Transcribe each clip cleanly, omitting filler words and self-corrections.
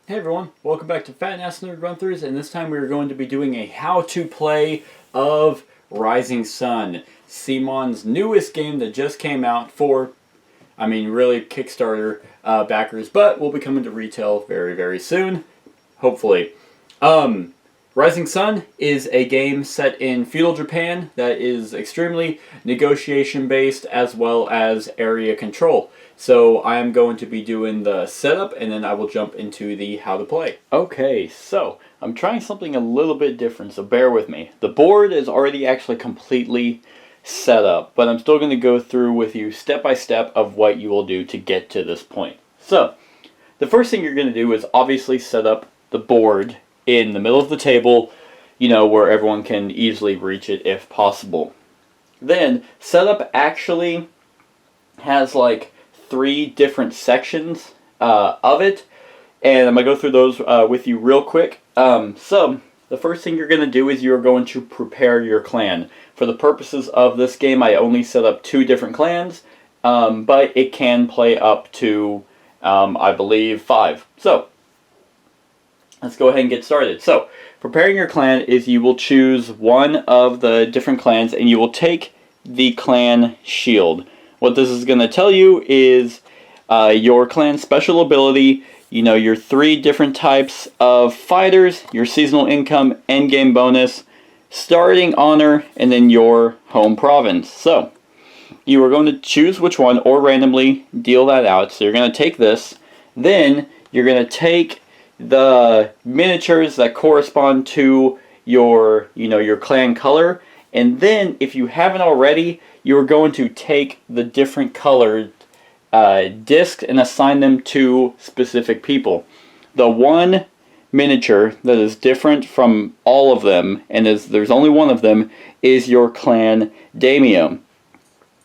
Hey everyone, welcome back to Fat Ass Nerd Run-Throughs, and this time we are going to be doing a how-to play of Rising Sun, CMON's newest game that just came out for, really Kickstarter backers, but will be coming to retail very, very soon, hopefully. Rising Sun is a game set in Feudal Japan that is extremely negotiation-based as well as area control. So I am going to be doing the setup and then I will jump into the how to play. Okay, so I'm trying something a little bit different, so bear with me. The board is already actually completely set up, but I'm still going to go through with you step by step of what you will do to get to this point. So, the first thing you're going to do is obviously set up the board in the middle of the table, where everyone can easily reach it if possible. Then, setup actually has like 3 different sections of it, and I'm going to go through those with you real quick. So, the first thing you're going to do is you're going to prepare your clan. For the purposes of this game, I only set up 2 different clans, but it can play up to, I believe, 5. So, let's go ahead and get started. So, preparing your clan is you will choose one of the different clans and you will take the clan shield. What this is going to tell you is your clan's special ability, your 3 different types of fighters, your seasonal income, endgame bonus, starting honor, and then your home province. So, you are going to choose which one or randomly deal that out. So you're going to take this, then you're going to take the miniatures that correspond to your, your clan color, and then if you haven't already, you're going to take the different colored discs and assign them to specific people. The one miniature that is different from all of them, and there's only one of them, is your clan daimyo.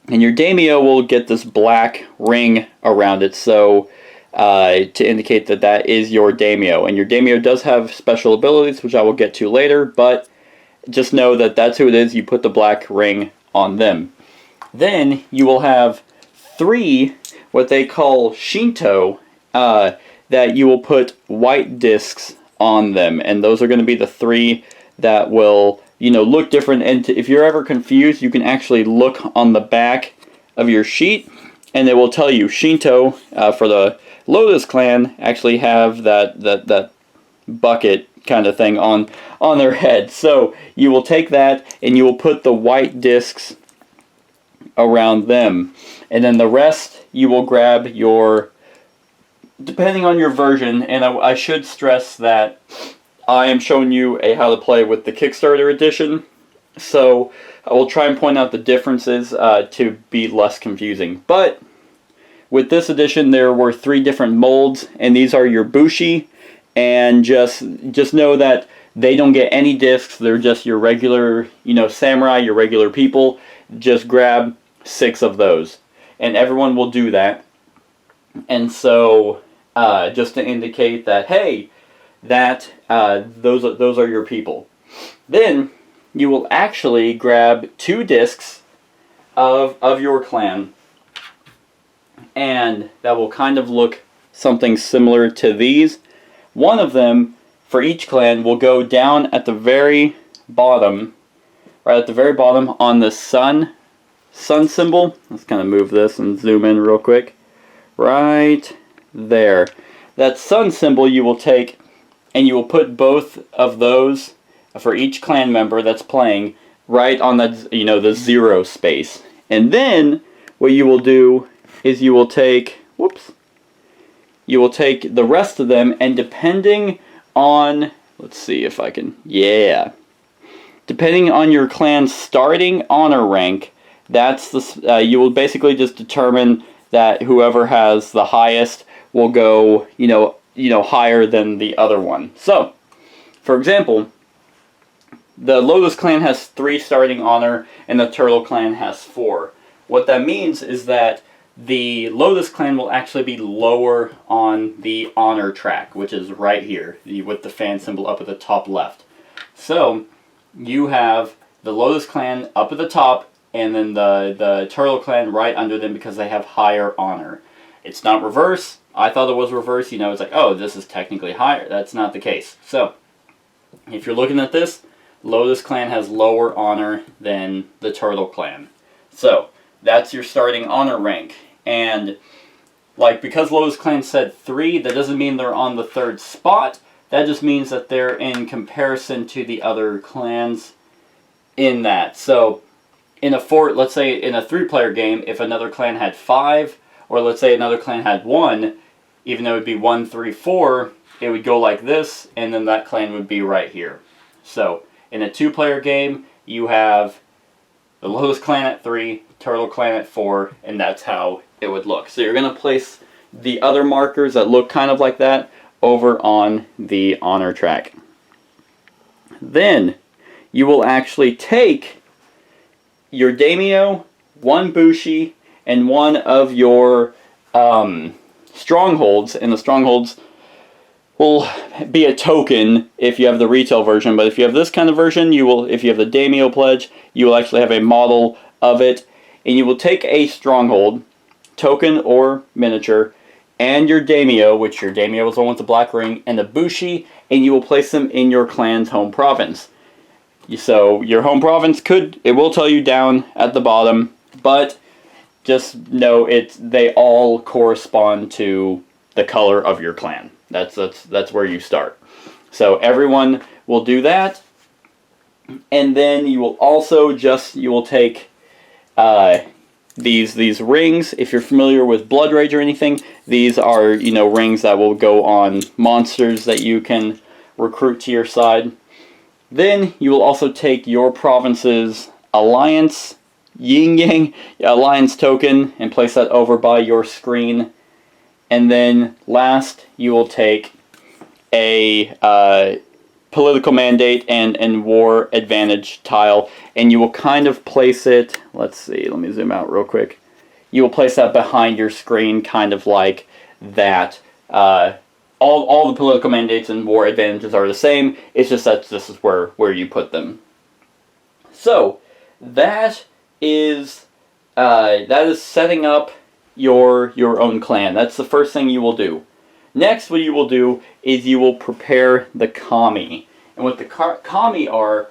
And your daimyo will get this black ring around it, so to indicate that that is your daimyo. And your daimyo does have special abilities, which I will get to later, but just know that that's who it is. You put the black ring on them. Then you will have 3 what they call Shinto that you will put white discs on them, and those are going to be the 3 that will look different. And if you're ever confused, you can actually look on the back of your sheet and it will tell you Shinto for the Lotus clan actually have that bucket kind of thing on their head. So you will take that and you will put the white discs around them, and then the rest you will grab your, depending on your version. And I should stress that I am showing you a how to play with the Kickstarter edition, so I will try and point out the differences to be less confusing. But with this edition, there were 3 different molds, and these are your bushi, and just know that they don't get any discs. They're just your regular, samurai, your regular people. Just grab 6 of those, and everyone will do that. And so, just to indicate that, hey, that those are your people. Then you will actually grab 2 discs of your clan, and that will kind of look something similar to these. One of them for each clan will go down at the very bottom, right at the very bottom on the sun symbol. Let's kind of move this and zoom in real quick. Right there. That sun symbol you will take and you will put both of those for each clan member that's playing right on that, the 0 space. And then what you will do is you will take, you will take the rest of them, and depending on, let's see if I can, depending on your clan's starting honor rank, that's the, you will basically just determine that whoever has the highest will go, higher than the other one. So, for example, the Lotus clan has 3 starting honor, and the Turtle clan has 4. What that means is that the Lotus clan will actually be lower on the honor track, which is right here, with the fan symbol up at the top left. So, you have the Lotus clan up at the top, and then the Turtle clan right under them because they have higher honor. It's not reverse, I thought it was reversed. It's like, oh, this is technically higher. That's not the case. So, if you're looking at this, Lotus Clan has lower honor than the Turtle Clan. So, that's your starting honor rank. And, like, because Lotus Clan said 3, that doesn't mean they're on the 3rd spot. That just means that they're in comparison to the other clans in that. So, let's say in a 3-player game, if another clan had 5, or let's say another clan had 1, even though it would be 1, 3, 4, it would go like this, and then that clan would be right here. So, in a 2-player game, you have the Lotus Clan at 3, Turtle Clan at 4, and that's how it would look. So you're going to place the other markers that look kind of like that over on the honor track. Then, you will actually take your daimyo, 1 bushi, and 1 of your strongholds, and the strongholds will be a token if you have the retail version, but if you have this kind of version, if you have the daimyo pledge, you will actually have a model of it, and you will take a stronghold, token or miniature, and your daimyo, which your daimyo is the one with the black ring, and the bushi, and you will place them in your clan's home province. So your home province it will tell you down at the bottom, but just know they all correspond to the color of your clan. That's where you start. So everyone will do that, and then you will also take these rings. If you're familiar with Blood Rage or anything, these are rings that will go on monsters that you can recruit to your side. Then you will also take your province's alliance yin yang alliance token and place that over by your screen. And then last, you will take a political mandate and war advantage tile, and you will kind of place it, let's see, let me zoom out real quick. You will place that behind your screen, kind of like that. All the political mandates and war advantages are the same. It's just that this is where you put them. So that is setting up your own clan. That's the first thing you will do. Next, what you will do is you will prepare the kami. And what the kami are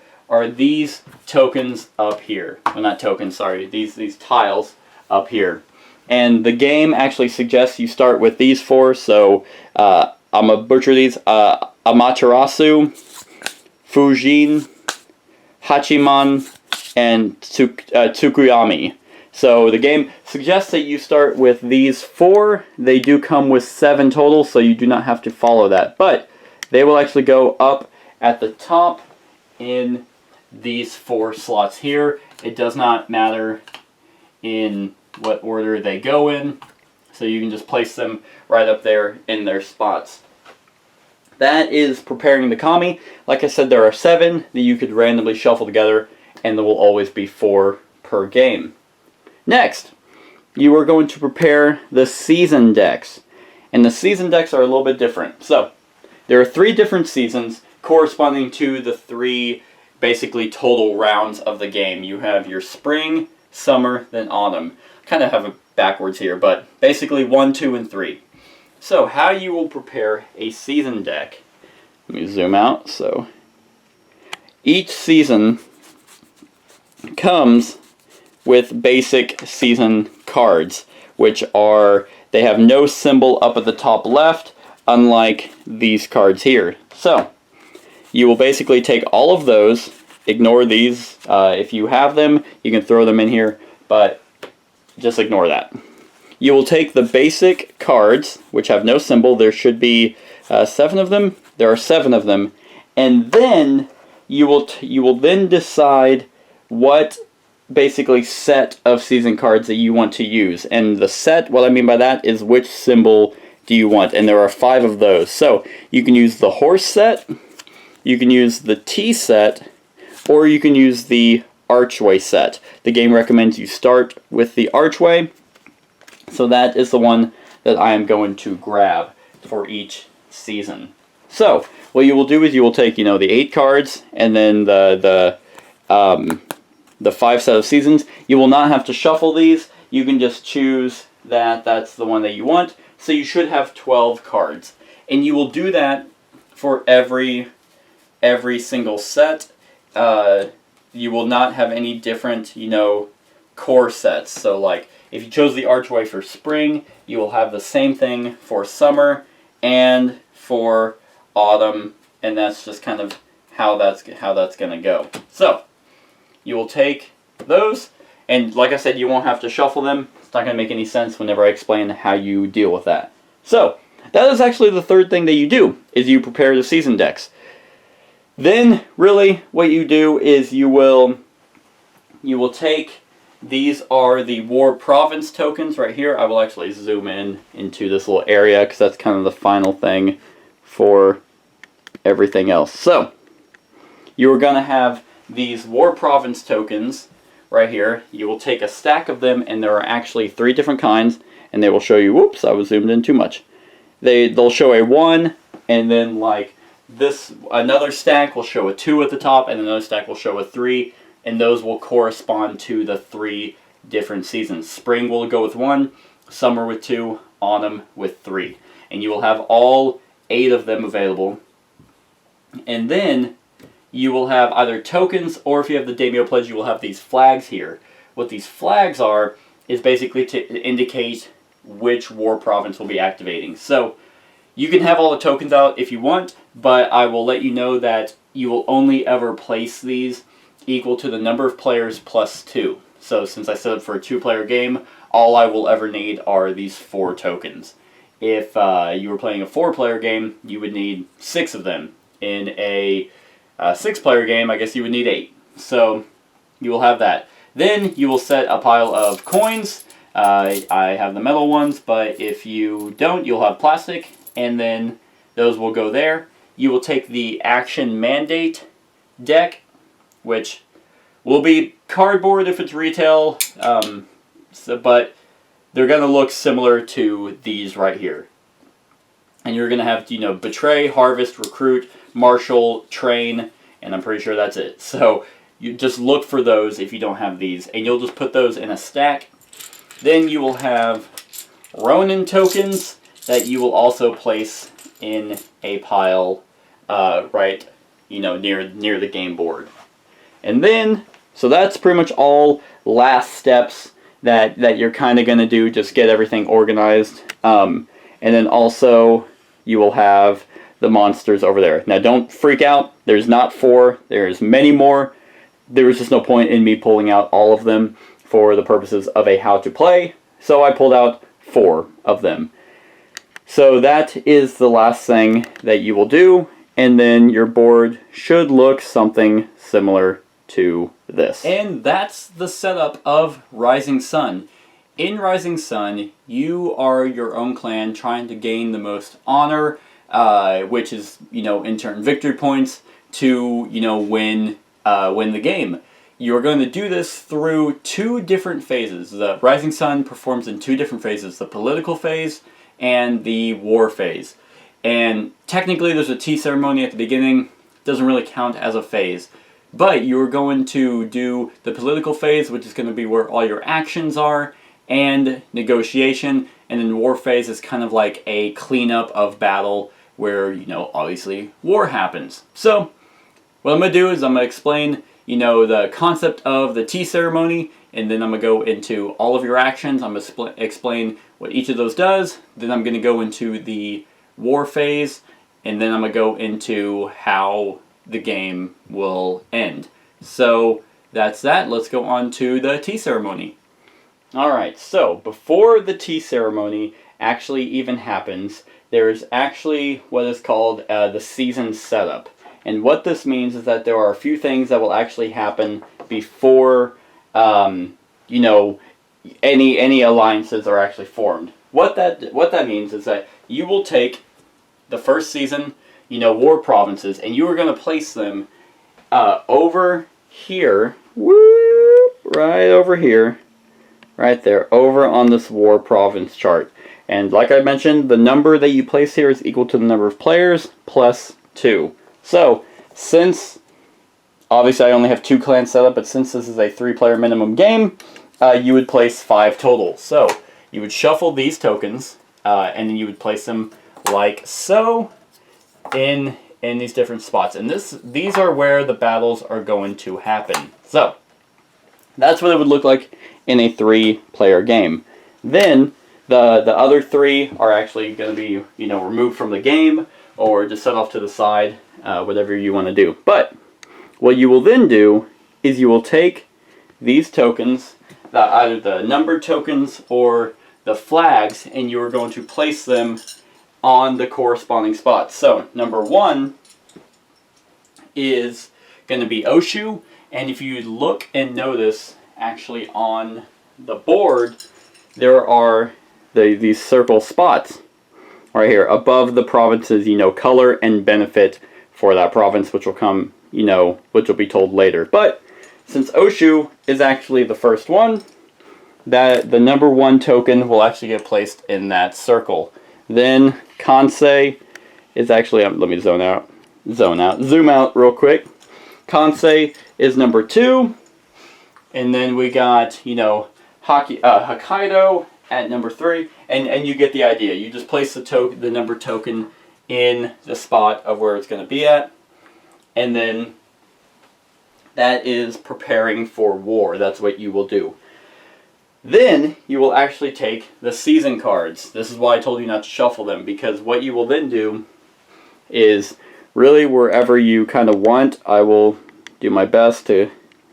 these tokens up here. Well, not tokens, sorry. These tiles up here. And the game actually suggests you start with these 4. So I'm going to butcher these. Amaterasu, Fujin, Hachiman, and Tsukuyami. So the game suggests that you start with these 4. They do come with 7 total, so you do not have to follow that. But they will actually go up at the top in these 4 slots here. It does not matter in what order they go in, so you can just place them right up there in their spots. That is preparing the kami. Like I said, there are 7 that you could randomly shuffle together, and there will always be 4 per game. Next, you are going to prepare the season decks. And the season decks are a little bit different. So, there are 3 different seasons corresponding to the 3 basically total rounds of the game. You have your spring, summer, then autumn. Kind of have it backwards here, but basically 1, 2, and 3. So, how you will prepare a season deck. Let me zoom out. So, each season comes with basic season cards, which they have no symbol up at the top left, unlike these cards here. So, you will basically take all of those, ignore these. If you have them, you can throw them in here, but just ignore that. You will take the basic cards, which have no symbol. There should be 7 of them. There are 7 of them. And then you will then decide what basically set of season cards that you want to use. And the set, what I mean by that is which symbol do you want. And there are 5 of those. So you can use the horse set, you can use the T set, or you can use the archway set. The game recommends you start with the archway. So that is the one that I am going to grab for each season. So what you will do is you will take, the 8 cards and then the 5 set of seasons. You will not have to shuffle these. You can just choose that's the one that you want. So you should have 12 cards. And you will do that for every single set. You will not have any different, core sets. So like, if you chose the Archway for spring, you will have the same thing for summer and for autumn, and that's just kind of how that's going to go. So, you will take those, and like I said, you won't have to shuffle them. It's not going to make any sense whenever I explain how you deal with that. So, that is actually the third thing that you do, is you prepare the season decks. Then, really, what you do is you will take, these are the War Province tokens right here. I will actually zoom in into this little area, because that's kind of the final thing for everything else. So, you are going to have these War Province tokens right here. You will take a stack of them, and there are actually 3 different kinds, and they will show you, whoops, I was zoomed in too much. They'll show a 1, and then like this, another stack will show a 2 at the top, and another stack will show a 3, and those will correspond to the 3 different seasons. Spring will go with 1, summer with 2, autumn with 3. And you will have all 8 of them available. And then you will have either tokens, or if you have the Daimyo Pledge, you will have these flags here. What these flags are is basically to indicate which war province will be activating. So you can have all the tokens out if you want, but I will let you know that you will only ever place these equal to the number of players plus 2. So since I set up for a 2-player game, all I will ever need are these 4 tokens. If you were playing a 4-player game, you would need 6 of them. In a 6-player game, I guess you would need 8. So you will have that. Then you will set a pile of coins. I have the metal ones, but if you don't, you'll have plastic, and then those will go there. You will take the Action Mandate deck, which will be cardboard if it's retail, but they're going to look similar to these right here. And you're going to have, Betray, Harvest, Recruit, Marshal, Train, and I'm pretty sure that's it. So you just look for those if you don't have these, and you'll just put those in a stack. Then you will have Ronin tokens that you will also place in a pile right, near the game board. And then, so that's pretty much all last steps that you're kind of going to do, just get everything organized. And then also, you will have the monsters over there. Now don't freak out, there's not 4, there's many more. There was just no point in me pulling out all of them for the purposes of a how to play, so I pulled out 4 of them. So that is the last thing that you will do, and then your board should look something similar to this. And that's the setup of Rising Sun. In Rising Sun, you are your own clan trying to gain the most honor, which is, in turn victory points to, win the game. You're going to do this through 2 different phases. The Rising Sun performs in 2 different phases, the political phase and the war phase. And technically there's a tea ceremony at the beginning. It doesn't really count as a phase. But you're going to do the political phase, which is going to be where all your actions are, and negotiation, and then war phase is kind of like a cleanup of battle where, obviously war happens. So, what I'm going to do is I'm going to explain, the concept of the tea ceremony, and then I'm going to go into all of your actions. I'm going to explain what each of those does, then I'm going to go into the war phase, and then I'm going to go into how the game will end. So, that's that. Let's go on to the tea ceremony. Alright, so before the tea ceremony actually even happens, there's actually what is called the season setup. And what this means is that there are a few things that will actually happen before, any alliances are actually formed. What that means is that you will take the first season, war provinces, and you are going to place them over here, right over here, right there, over on this war province chart. And like I mentioned, the number that you place here is equal to the number of players plus 2. So, since, obviously I only have 2 clans set up, but since this is a 3-player minimum game, you would place 5 total. So, you would shuffle these tokens, and then you would place them like so in these different spots. And these are where the battles are going to happen. So that's what it would look like in a 3-player game. Then the other 3 are actually going to be, you know, removed from the game or just set off to the side, whatever you want to do. But what you will then do is you will take these tokens, either the numbered tokens or the flags, and you are going to place them on the corresponding spots. So number 1 is going to be Oshu, and if you look and notice, actually on the board, there are these circle spots right here above the province's, you know, color and benefit for that province, which will come, you know, which will be told later. But since Oshu is actually the first one, that the number 1 token will actually get placed in that circle. Then Kansei is actually, let me zoom out real quick. Kansei is number 2, and then we got, you know, Hokkaido at number 3, and you get the idea. You just place the number token in the spot of where it's going to be at, and then that is preparing for war. That's what you will do. Then you will actually take the season cards. This is why I told you not to shuffle them, because what you will then do is really wherever you kind of want. I will do my best to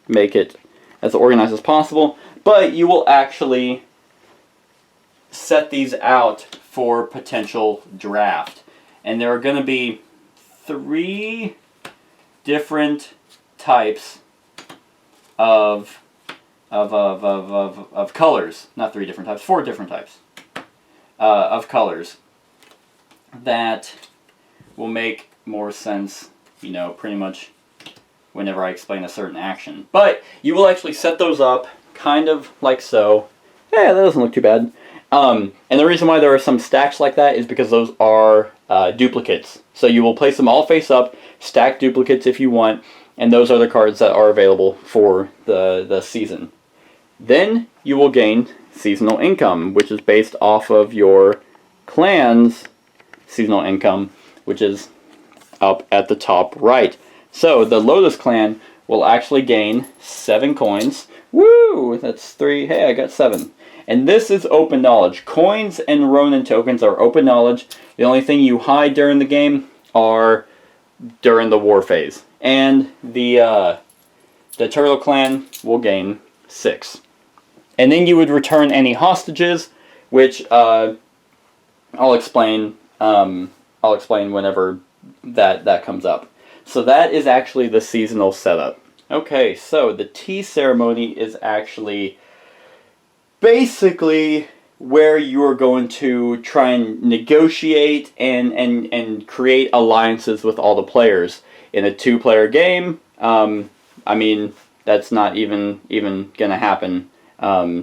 make it as organized as possible, but you will actually set these out for potential draft. And there are going to be 3 different types of colors, not 3 different types, 4 different types of colors that will make more sense, you know, pretty much whenever I explain a certain action. But you will actually set those up kind of like so. Yeah, that doesn't look too bad. And the reason why there are some stacks like that is because those are duplicates. So you will place them all face up, stack duplicates if you want, and those are the cards that are available for the season. Then you will gain seasonal income, which is based off of your clan's seasonal income, which is up at the top right. So the Lotus clan will actually gain 7 coins. Woo! That's 3. Hey, I got 7. And this is open knowledge. Coins and Ronin tokens are open knowledge. The only thing you hide during the game are during the war phase. And the Turtle clan will gain 6. And then you would return any hostages, which I'll explain whenever that comes up. So that is actually the seasonal setup. Okay, so the tea ceremony is actually basically where you're going to try and negotiate and create alliances with all the players. In a 2-player game, I mean, that's not even gonna happen. But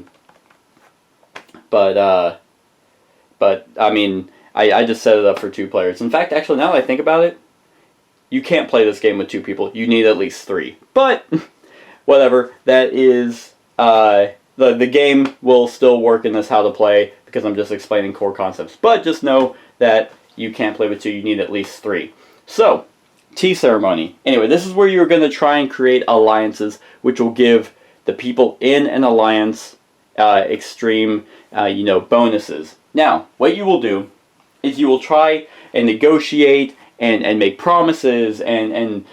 I mean, I just set it up for 2 players. In fact, actually, now that I think about it, you can't play this game with 2 people. You need at least 3. But whatever. That is the game will still work in this how to play because I'm just explaining core concepts. But just know that you can't play with 2. You need at least 3. So tea ceremony. Anyway, this is where you're going to try and create alliances, which will give the people in an alliance extreme, bonuses. Now, what you will do is you will try and negotiate and make promises and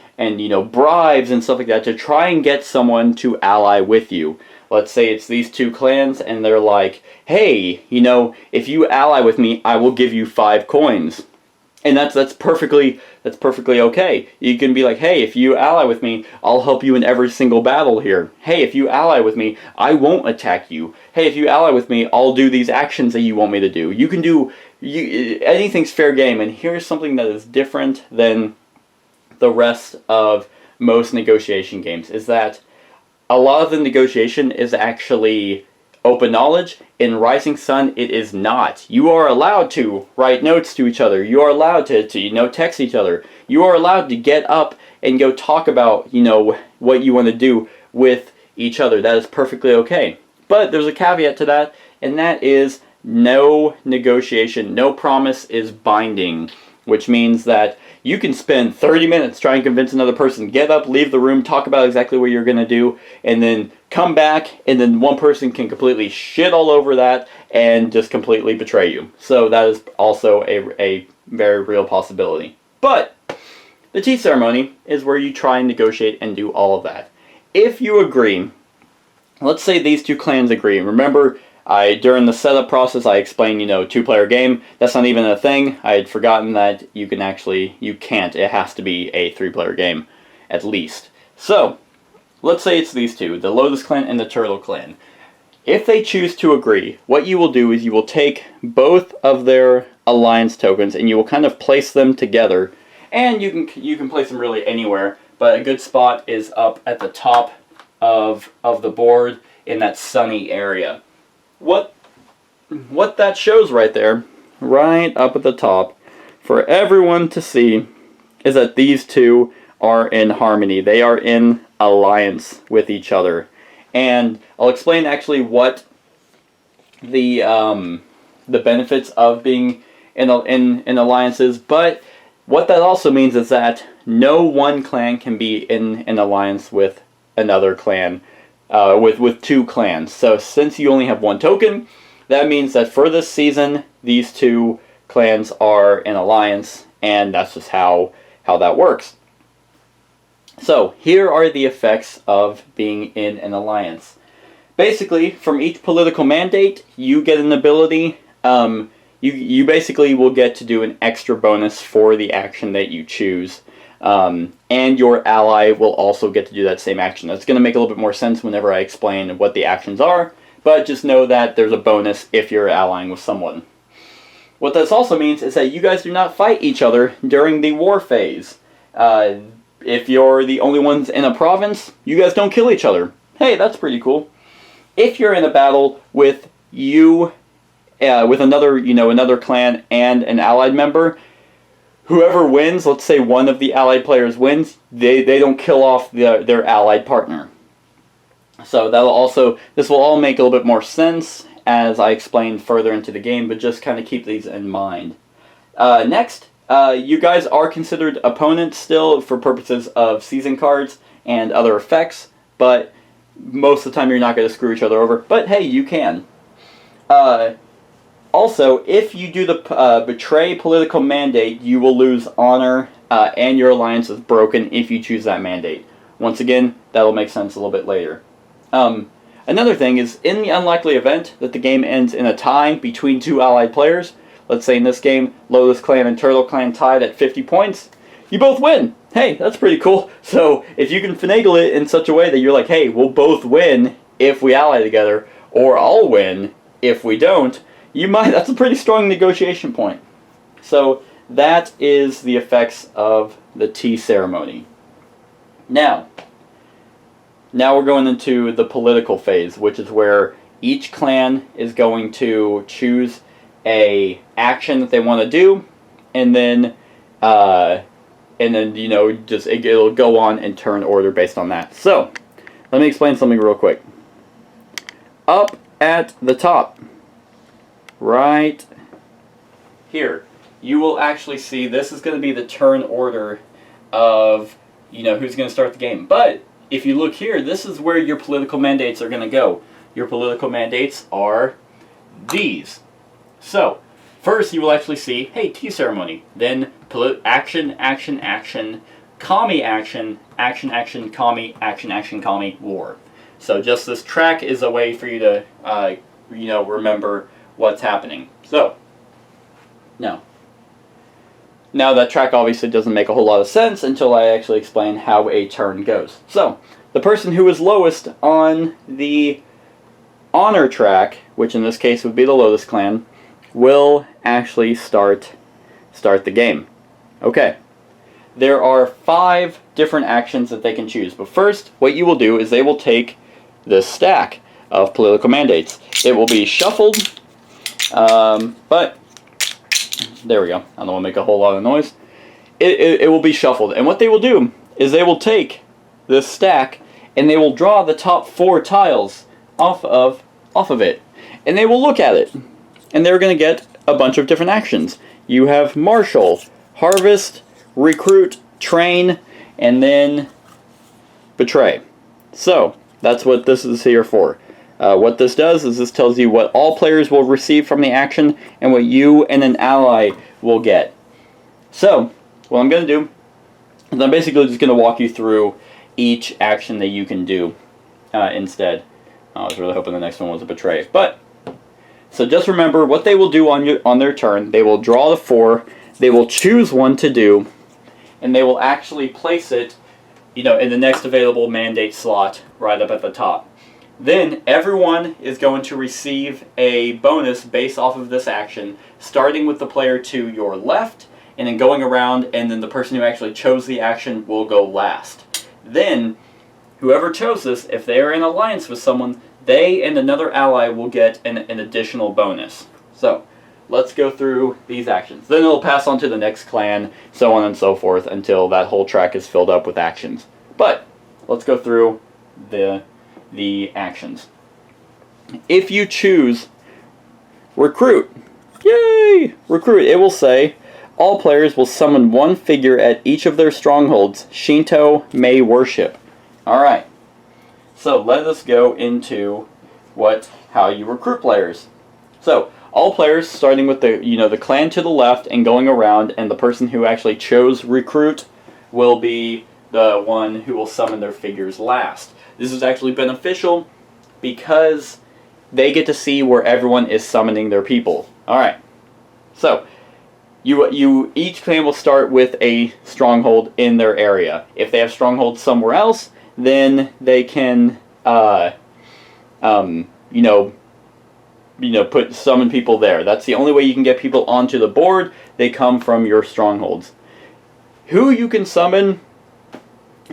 bribes and stuff like that to try and get someone to ally with you. Let's say it's these 2 clans and they're like, hey, if you ally with me, I will give you 5 coins. And that's perfectly okay. You can be like, hey, if you ally with me, I'll help you in every single battle here. Hey, if you ally with me, I won't attack you. Hey, if you ally with me, I'll do these actions that you want me to do. You can do anything's fair game. And here's something that is different than the rest of most negotiation games, is that a lot of the negotiation is actually open knowledge. In Rising Sun, it is not. You are allowed to write notes to each other. You are allowed to text each other. You are allowed to get up and go talk about, what you want to do with each other. That is perfectly okay. But there's a caveat to that, and that is no negotiation, no promise is binding, which means that you can spend 30 minutes trying to convince another person, get up, leave the room, talk about exactly what you're going to do, and then come back, and then one person can completely shit all over that and just completely betray you. So that is also a very real possibility. But the tea ceremony is where you try and negotiate and do all of that. If you agree, let's say these two clans agree. Remember, during the setup process, I explained, two-player game. That's not even a thing. I had forgotten that you can't. It has to be a three-player game, at least. So, let's say it's these two, the Lotus Clan and the Turtle Clan. If they choose to agree, what you will do is you will take both of their alliance tokens and you will kind of place them together. And you can place them really anywhere, but a good spot is up at the top of the board in that sunny area. What that shows right there, right up at the top, for everyone to see, is that these two are in harmony. They are in alliance with each other. And I'll explain actually what the benefits of being in alliances, but what that also means is that no one clan can be in an alliance with another clan. With two clans. So since you only have one token, that means that for this season, these two clans are in alliance, and that's just how that works. So here are the effects of being in an alliance. Basically, from each political mandate, you get an ability. You basically will get to do an extra bonus for the action that you choose. And your ally will also get to do that same action. That's going to make a little bit more sense whenever I explain what the actions are, but just know that there's a bonus if you're allying with someone. What this also means is that you guys do not fight each other during the war phase. If you're the only ones in a province, you guys don't kill each other. Hey, that's pretty cool. If you're in a battle with another clan and an allied member, whoever wins, let's say one of the allied players wins, they don't kill off their allied partner. So this will all make a little bit more sense as I explain further into the game, but just kind of keep these in mind. Next, you guys are considered opponents still for purposes of season cards and other effects, but most of the time you're not going to screw each other over, but hey, you can. Also, if you do the betray political mandate, you will lose honor, and your alliance is broken if you choose that mandate. Once again, that'll make sense a little bit later. Another thing is, in the unlikely event that the game ends in a tie between two allied players, let's say in this game, Lotus Clan and Turtle Clan tied at 50 points, you both win! Hey, that's pretty cool. So, if you can finagle it in such a way that you're like, hey, we'll both win if we ally together, or I'll win if we don't, that's a pretty strong negotiation point. So that is the effects of the tea ceremony. Now we're going into the political phase, which is where each clan is going to choose a action that they want to do, and then it'll go on in turn order based on that. So let me explain something real quick. Up at the top, right here, you will actually see this is going to be the turn order of who's going to start the game. But if you look here, this is where your political mandates are going to go. Your political mandates are these. So first you will actually see, hey, tea ceremony, then action, action, action, commie action, action, action, commie, action, action, commie, war. So just this track is a way for you to remember what's happening. So, now that track obviously doesn't make a whole lot of sense until I actually explain how a turn goes. So, the person who is lowest on the honor track, which in this case would be the Lotus Clan, will actually start the game. Okay. There are 5 different actions that they can choose. But first, what you will do is they will take this stack of political mandates. It will be shuffled. But there we go. I don't want to make a whole lot of noise. It will be shuffled, and what they will do is they will take this stack and they will draw the top 4 tiles off of it, and they will look at it. and they're going to get a bunch of different actions. You have Marshal, Harvest, Recruit, Train, and then Betray. So, that's what this is here for. What this does is this tells you what all players will receive from the action and what you and an ally will get. So, what I'm going to do is I'm basically just going to walk you through each action that you can do instead. I was really hoping the next one was a Betray. But, so just remember what they will do on their turn. They will draw the 4, they will choose one to do, and they will actually place it, in the next available mandate slot right up at the top. Then everyone is going to receive a bonus based off of this action, starting with the player to your left, and then going around, and then the person who actually chose the action will go last. Then, whoever chose this, if they are in alliance with someone, they and another ally will get an additional bonus. So, let's go through these actions. Then it'll pass on to the next clan, so on and so forth, until that whole track is filled up with actions. But, let's go through the actions. If you choose Recruit, yay! Recruit, it will say, all players will summon one figure at each of their strongholds Shinto may worship. Alright, so let us go into how you recruit players. So, all players, starting with the clan to the left and going around, and the person who actually chose Recruit will be the one who will summon their figures last. This is actually beneficial because they get to see where everyone is summoning their people. Alright, so each clan will start with a stronghold in their area. If they have strongholds somewhere else, then they can summon people there. That's the only way you can get people onto the board. They come from your strongholds. Who you can summon,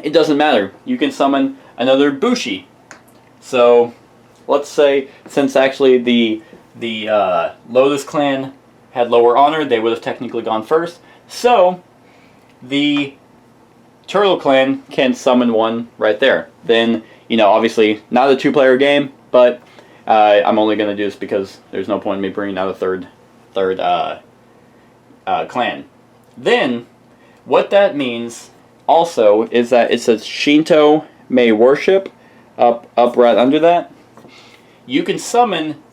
it doesn't matter. You can summon another Bushi. So, let's say, since actually the Lotus clan had lower honor, they would have technically gone first. So, the Turtle clan can summon one right there. Then, obviously, not a 2-player game, but I'm only going to do this because there's no point in me bringing out a third clan. Then, what that means also is that it says Shinto may worship up right under that. You can summon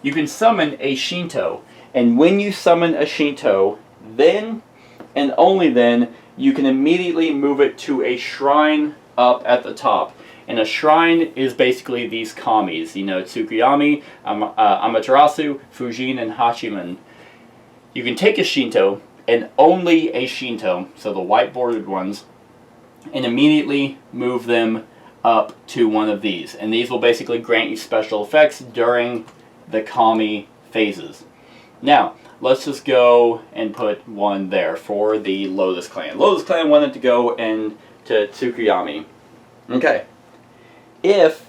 you can summon a Shinto, and when you summon a Shinto, then and only then you can immediately move it to a shrine up at the top. And a shrine is basically these kamis, Tsukuyami, Amaterasu, Fujin, and Hachiman. You can take a Shinto, and only a Shinto, so the white bordered ones, and immediately move them up to one of these. And these will basically grant you special effects during the kami phases. Now, let's just go and put one there for the Lotus clan. Lotus clan wanted to go into Tsukuyami. Okay. If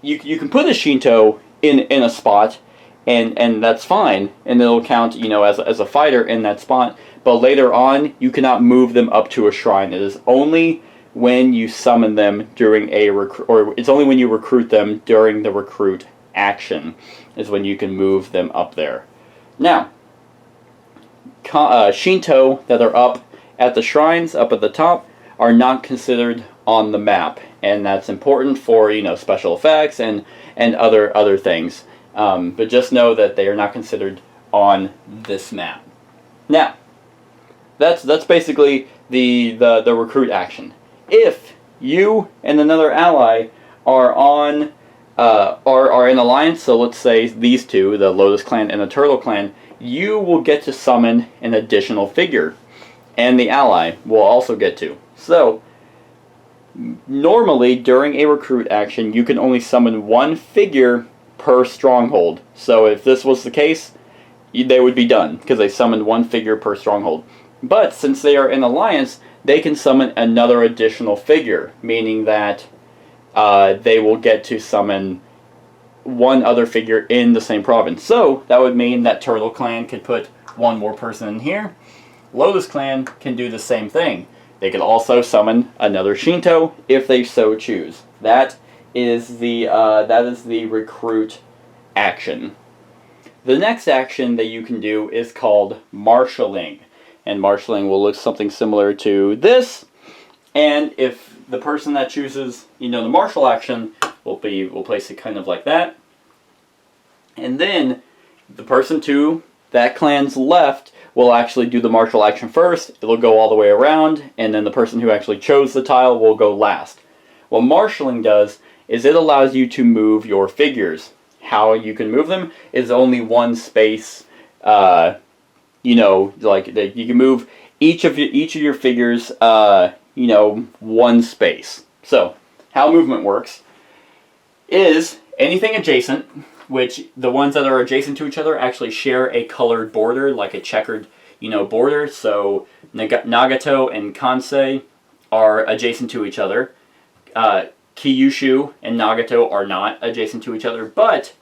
you can put a Shinto in a spot, and that's fine, and it'll count, as a fighter in that spot. But later on, you cannot move them up to a shrine. It is only when you summon them during it's only when you recruit them during the recruit action is when you can move them up there. Now, Shinto that are up at the shrines, up at the top, are not considered on the map, and that's important for special effects and other things. But just know that they are not considered on this map. Now, that's basically the recruit action. If you and another ally are in alliance, so let's say these two, the Lotus clan and the Turtle clan, you will get to summon an additional figure, and the ally will also get to. So, normally during a recruit action, you can only summon one figure per stronghold. So if this was the case, they would be done, because they summoned one figure per stronghold. But since they are in alliance, they can summon another additional figure, meaning that they will get to summon one other figure in the same province. So that would mean that Turtle clan could put one more person in here. Lotus clan can do the same thing. They could also summon another Shinto if they so choose. That is that is the recruit action. The next action that you can do is called marshalling, and marshalling will look something similar to this. And if the person that chooses, the marshal action, we'll place it kind of like that. And then the person to that clan's left will actually do the marshal action first. It'll go all the way around, and then the person who actually chose the tile will go last. What marshalling does is it allows you to move your figures. How you can move them is only one space. You can move each of your figures. One space. So how movement works is anything adjacent, which the ones that are adjacent to each other actually share a colored border, like a checkered, border. So Nagato and Kansei are adjacent to each other. Kyushu and Nagato are not adjacent to each other, but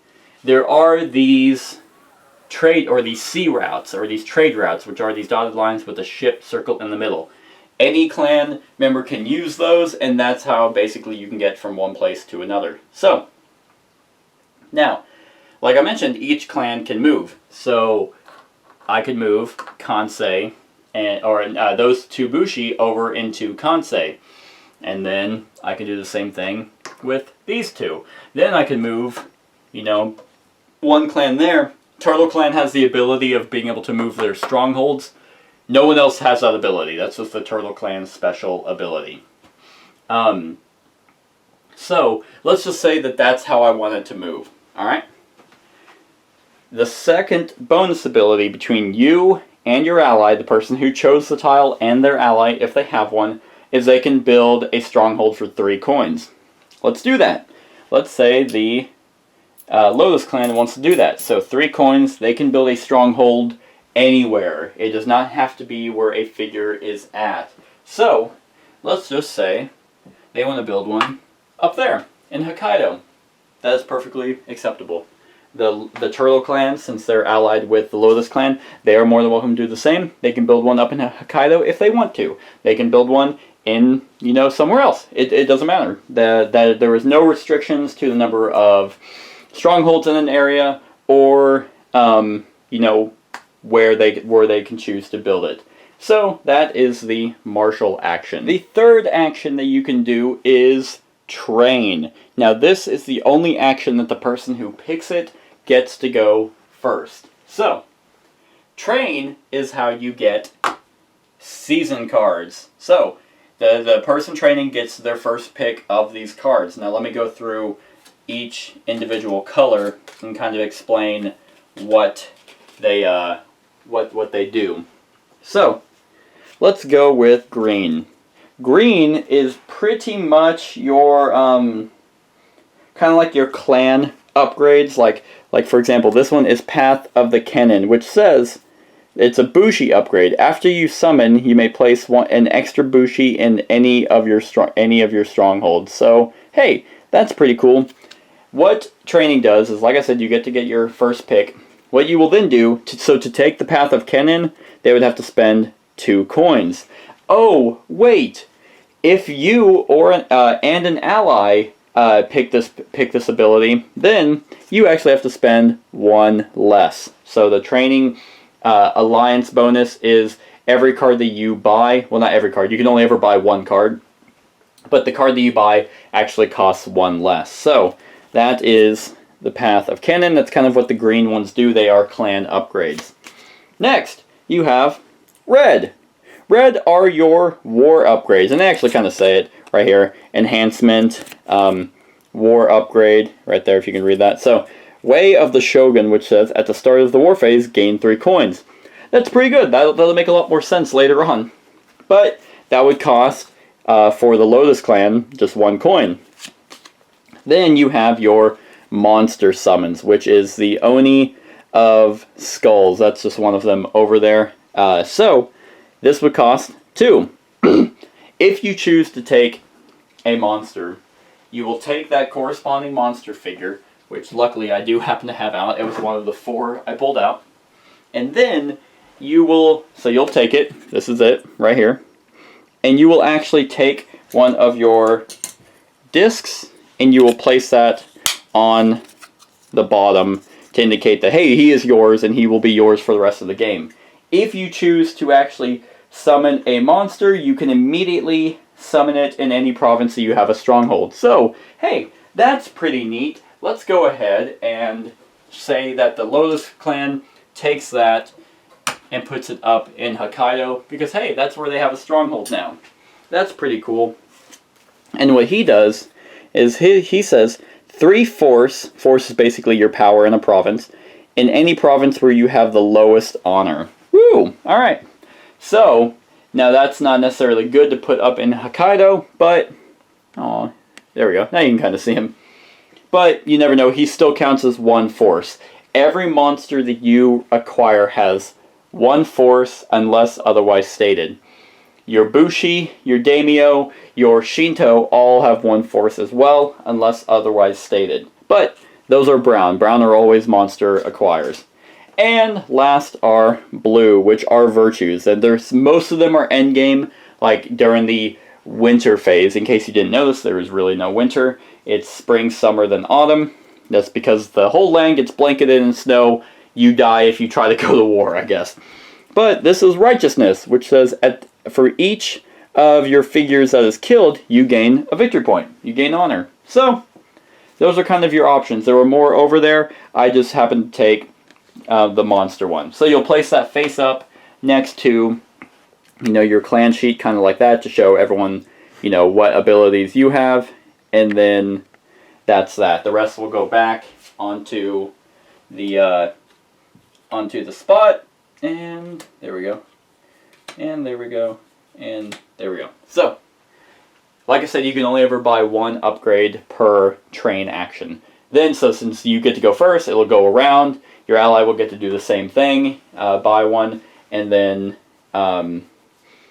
there are these sea routes, or these trade routes, which are these dotted lines with a ship circled in the middle. Any clan member can use those, and that's how basically you can get from one place to another. So, now, like I mentioned, each clan can move. So, I could move Kansei, or those two Bushi over into Kansei. And then I can do the same thing with these two. Then I can move, one clan there. Turtle Clan has the ability of being able to move their strongholds. No one else has that ability. That's just the Turtle Clan's special ability. So, let's just say that that's how I wanted to move. Alright? The second bonus ability between you and your ally, the person who chose the tile and their ally, if they have one, is they can build a stronghold for 3 coins. Let's do that. Let's say the Lotus Clan wants to do that. So 3 coins, they can build a stronghold anywhere. It does not have to be where a figure is at. So, let's just say they want to build one up there in Hokkaido. That is perfectly acceptable. The Turtle Clan, since they're allied with the Lotus Clan, they are more than welcome to do the same. They can build one up in Hokkaido if they want to. They can build one in, somewhere else. It doesn't matter. There is no restrictions to the number of strongholds in an area, or, where they can choose to build it. So, that is the martial action. The third action that you can do is train. Now, this is the only action that the person who picks it gets to go first. So, train is how you get season cards. So, the person training gets their first pick of these cards. Now, let me go through each individual color and kind of explain what they do. So, let's go with green. Green is pretty much your kind of like your clan upgrades. Like for example, this one is Path of the Kennen, which says it's a Bushi upgrade. After you summon, you may place an extra Bushi in any of your strongholds. So hey, that's pretty cool. What training does is, like I said, you get to get your first pick. What you will then do, to take the Path of Kennen, they would have to spend 2 coins. Oh, wait! If you and an ally pick this ability, then you actually have to spend 1 less. So the training alliance bonus is every card that you buy. Well, not every card. You can only ever buy 1 card, but the card that you buy actually costs 1 less. So that is the Path of Kennen. That's kind of what the green ones do. They are clan upgrades. Next, you have red. Red are your war upgrades, and they actually kind of say it right here. Enhancement, war upgrade, right there if you can read that. So, Way of the Shogun, which says, at the start of the war phase, gain 3 coins. That's pretty good. That'll make a lot more sense later on. But that would cost, for the Lotus Clan, just 1 coin. Then you have your monster summons, which is the Oni of Skulls. That's just one of them over there. So, this would cost 2. If you choose to take a monster, you will take that corresponding monster figure, which luckily I do happen to have out. It was one of the 4 I pulled out. And then you'll take it. This is it, right here. And you will actually take one of your discs and you will place that on the bottom to indicate that, hey, he is yours and he will be yours for the rest of the game. If you choose to actually summon a monster, you can immediately summon it in any province that you have a stronghold. So, hey, that's pretty neat. Let's go ahead and say that the Lotus Clan takes that and puts it up in Hokkaido, because hey, that's where they have a stronghold now. That's pretty cool. And what he does is he says 3 force is basically your power in a province, in any province where you have the lowest honor. Woo! Alright. So, now that's not necessarily good to put up in Hokkaido, but, oh, there we go. Now you can kind of see him. But you never know, he still counts as 1 force. Every monster that you acquire has 1 force unless otherwise stated. Your Bushi, your Daimyo, your Shinto all have 1 force as well, unless otherwise stated. But those are brown. Brown are always monster acquires. And last are blue, which are virtues. And most of them are endgame, like during the winter phase. In case you didn't notice, there is really no winter. It's spring, summer, then autumn. That's because the whole land gets blanketed in snow. You die if you try to go to war, I guess. But this is righteousness, which says for each of your figures that is killed, you gain a victory point. You gain honor. So, those are kind of your options. There were more over there. I just happened to take the monster one. So you'll place that face up next to, your clan sheet, kind of like that, to show everyone, what abilities you have. And then that's that. The rest will go back onto the spot. And there we go. And there we go. And there we go. So, like I said, you can only ever buy 1 upgrade per train action. Then, so since you get to go first, it'll go around. Your ally will get to do the same thing, buy 1, and then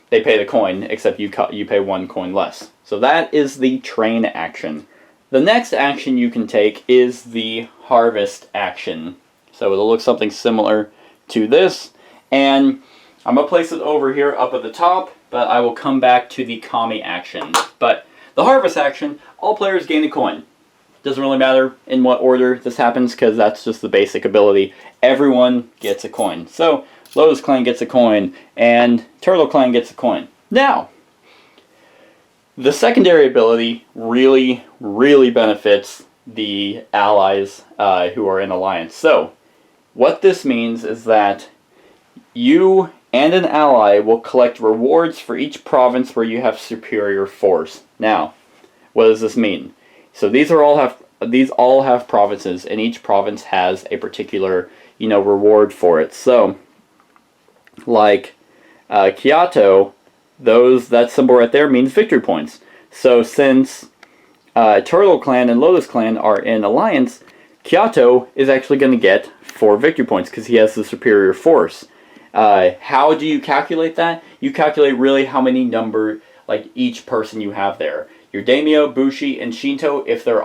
they pay the coin, except you pay 1 coin less. So that is the train action. The next action you can take is the harvest action. So it'll look something similar to this. And I'm going to place it over here up at the top, but I will come back to the Kami action. But the harvest action, all players gain a coin. Doesn't really matter in what order this happens, because that's just the basic ability. Everyone gets a coin. So, Lotus Clan gets a coin, and Turtle Clan gets a coin. Now, the secondary ability really, really benefits the allies who are in alliance. So, what this means is that you and an ally will collect rewards for each province where you have superior force. Now, what does this mean? So these all have provinces, and each province has a particular, reward for it. So, like Kyoto, that symbol right there means victory points. So since Turtle Clan and Lotus Clan are in alliance, Kyoto is actually going to get 4 victory points because he has the superior force. How do you calculate that? You calculate really how many each person you have there. Your Daimyo, Bushi, and Shinto, if they're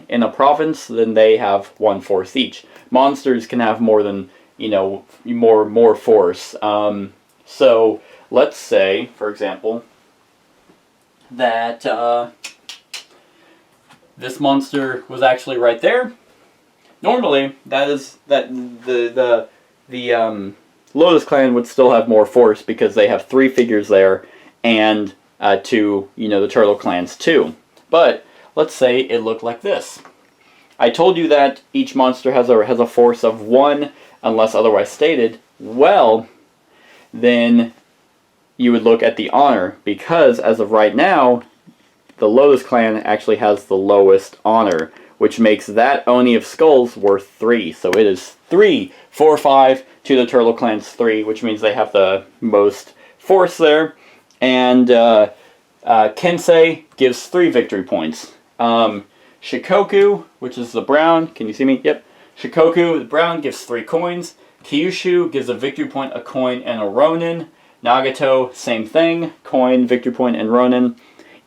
in a province, then they have 1 force each. Monsters can have more than, more force. So, let's say, for example, that this monster was actually right there. Normally, the Lotus Clan would still have more force because they have 3 figures there, and the Turtle Clans too. But let's say it looked like this. I told you that each monster has a force of 1 unless otherwise stated. Well, then you would look at the honor, because as of right now, the Lotus Clan actually has the lowest honor, which makes that Oni of Skulls worth 3. So it is 3, 4, 5 to the Turtle Clan's 3, which means they have the most force there. And Kensei gives 3 victory points. Shikoku, which is the brown, can you see me? Yep. Shikoku, the brown, gives 3 coins. Kyushu gives a victory point, a coin, and a Ronin. Nagato, same thing, coin, victory point, and Ronin.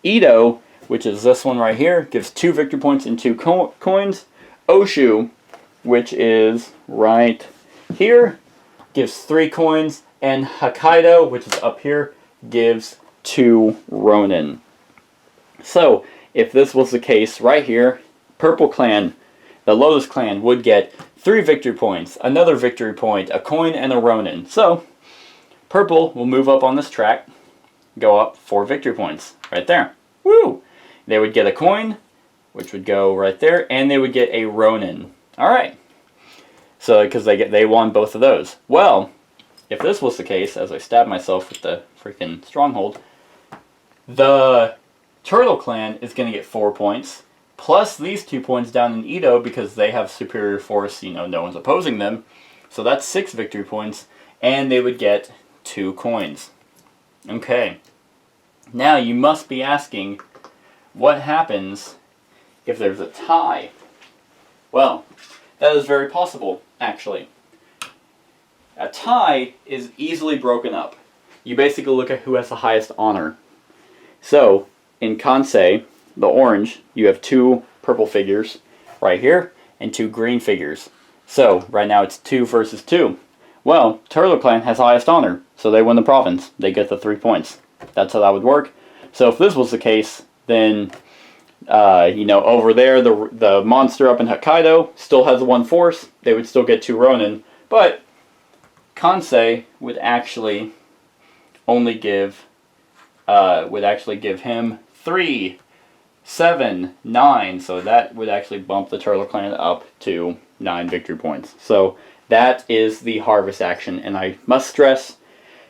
Edo, which is this one right here, gives 2 victory points and 2 coins. Oshu, which is right here, gives 3 coins. And Hokkaido, which is up here, gives 2 Ronin. So, if this was the case right here, Purple Clan, the Lotus Clan, would get 3 victory points, another victory point, a coin, and a Ronin. So, Purple will move up on this track, go up 4 victory points, right there. Woo! They would get a coin, which would go right there, and they would get a Ronin. Alright. So, because they won both of those. Well, if this was the case, as I stab myself with the freaking stronghold, the Turtle Clan is going to get 4 points, plus these 2 points down in Edo because they have superior force, no one's opposing them. So that's 6 victory points, and they would get 2 coins. Okay. Now you must be asking, what happens if there's a tie? Well, that is very possible, actually. A tie is easily broken up. You basically look at who has the highest honor. So, in Kansei, the orange, you have 2 purple figures right here, and 2 green figures. So, right now it's 2 versus 2. Well, Turtle Clan has highest honor, so they win the province. They get the 3 points. That's how that would work. So if this was the case, then, over there, the monster up in Hokkaido still has 1 force. They would still get 2 Ronin. But Kansei would actually only give him 3, 7, 9. So that would actually bump the Turtle Clan up to 9 victory points. So that is the harvest action, and I must stress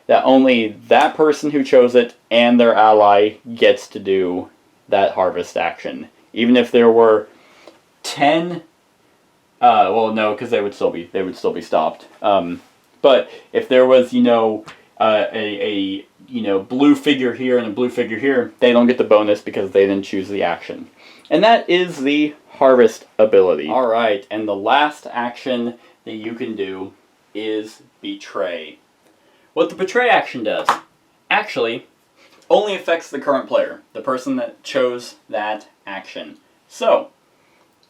that only that person who chose it and their ally gets to do that harvest action. Even if there were 10, well, no, because they would still be stopped. But if there was, a blue figure here and a blue figure here, they don't get the bonus because they didn't choose the action. And that is the harvest ability. Alright, and the last action that you can do is betray. What the betray action does, actually, only affects the current player, the person that chose that action. So,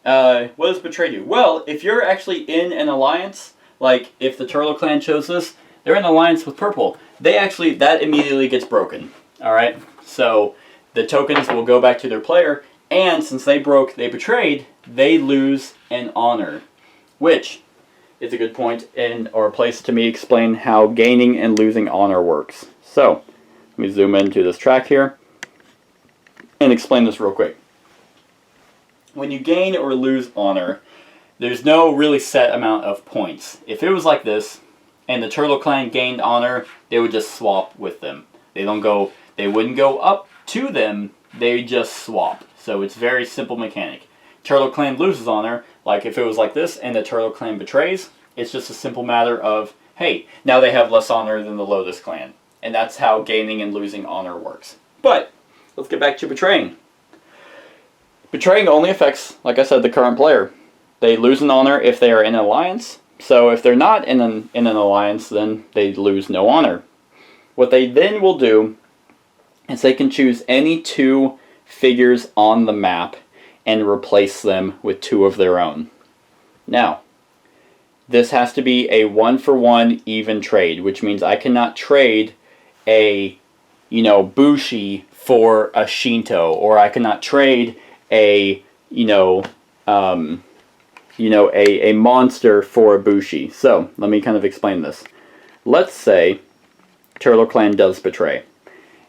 what does betray do? Well, if you're actually in an alliance, like if the Turtle Clan chose this, they're in an alliance with Purple. That immediately gets broken. Alright? So, the tokens will go back to their player, and since they betrayed, they lose an honor. Which is a good point or a place to me explain how gaining and losing honor works. So, let me zoom into this track here and explain this real quick. When you gain or lose honor, there's no really set amount of points. If it was like this, and the Turtle Clan gained honor, they would just swap with them. They wouldn't go up to them, they just swap. So it's very simple mechanic. Turtle Clan loses honor, like if it was like this, and the Turtle Clan betrays, it's just a simple matter of, hey, now they have less honor than the Lotus Clan. And that's how gaining and losing honor works. But, let's get back to betraying. Betraying only affects, like I said, the current player. They lose an honor if they are in an alliance. So if they're not in an alliance, then they lose no honor. What they then will do is they can choose any 2 figures on the map and replace them with 2 of their own. Now, this has to be a 1-for-1 even trade, which means I cannot trade a, Bushi for a Shinto, or I cannot trade a, a monster for a Bushi. So, let me kind of explain this. Let's say Turtle Clan does betray.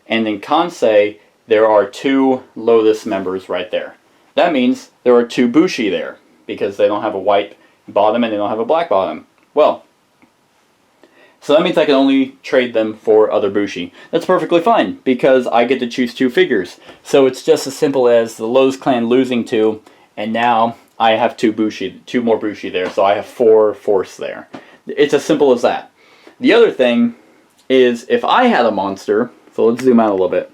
And in Kansei, there are 2 Lotus members right there. That means there are 2 Bushi there, because they don't have a white bottom and they don't have a black bottom. Well, so that means I can only trade them for other Bushi. That's perfectly fine, because I get to choose 2 figures. So it's just as simple as the Lotus Clan losing 2, and now I have 2 more Bushi there, so I have 4 force there. It's as simple as that. The other thing is, if I had a monster, so let's zoom out a little bit.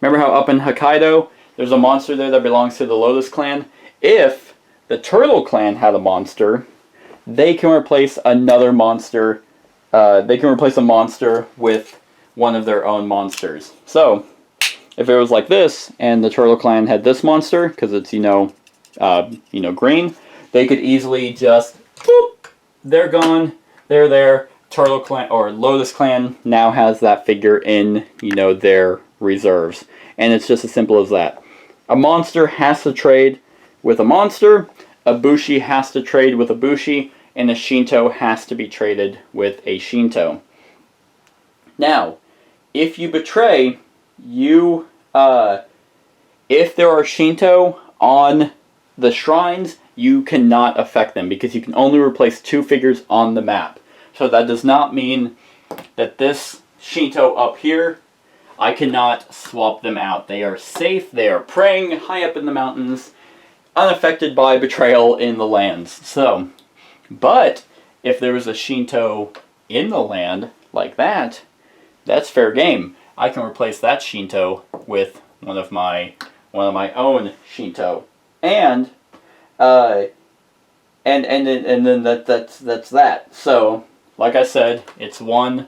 Remember how up in Hokkaido, there's a monster there that belongs to the Lotus Clan? If the Turtle Clan had a monster, they can replace another monster. They can replace a monster with one of their own monsters. So, if it was like this, and the Turtle Clan had this monster, because it's, green, they could easily just, boop, they're gone, they're there. Turtle Clan, or Lotus Clan, now has that figure in, their reserves. And it's just as simple as that. A monster has to trade with a monster, a Bushi has to trade with a Bushi, and a Shinto has to be traded with a Shinto. Now, if you betray, if there are Shinto on the shrines, you cannot affect them because you can only replace 2 figures on the map. So that does not mean that this Shinto up here, I cannot swap them out. They are safe, they are praying high up in the mountains, unaffected by betrayal in the lands. So, but if there was a Shinto in the land like that, that's fair game. I can replace that Shinto with one of my own Shinto, and then that's that. So, like I said, it's one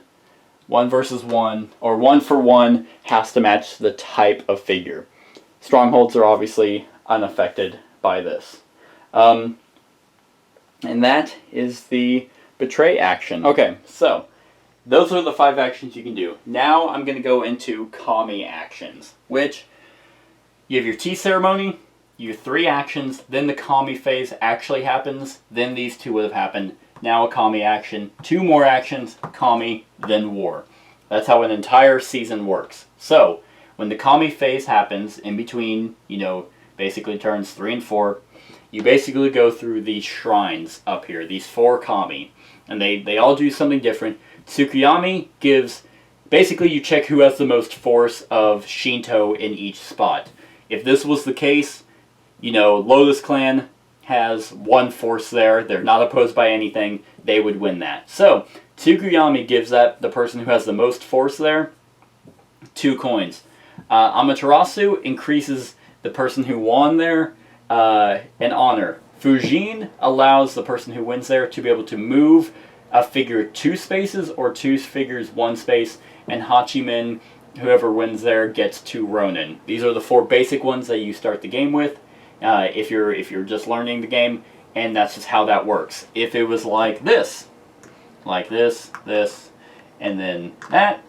versus one, or 1 for 1 has to match the type of figure. Strongholds are obviously unaffected by this. And that is the betray action. Okay, so those are the 5 actions you can do. Now I'm going to go into kami actions, which you have your tea ceremony, you have 3 actions, then the kami phase actually happens, then these 2 would have happened. Now a kami action, 2 more actions, kami, then war. That's how an entire season works. So, when the kami phase happens, in between, basically turns 3 and 4, you basically go through these shrines up here, these 4 kami, and they all do something different. Tsukuyami gives, basically you check who has the most force of Shinto in each spot. If this was the case, Lotus Clan has 1 force there, they're not opposed by anything, they would win that. So, Tsukuyami gives that the person who has the most force there 2 coins. Amaterasu increases the person who won there an honor. Fujin allows the person who wins there to be able to move a figure 2 spaces or 2 figures 1 space, and Hachimen, whoever wins there, gets 2 Ronin. These are the 4 basic ones that you start the game with. If you're just learning the game, and that's just how that works. If it was like this, this, and then that,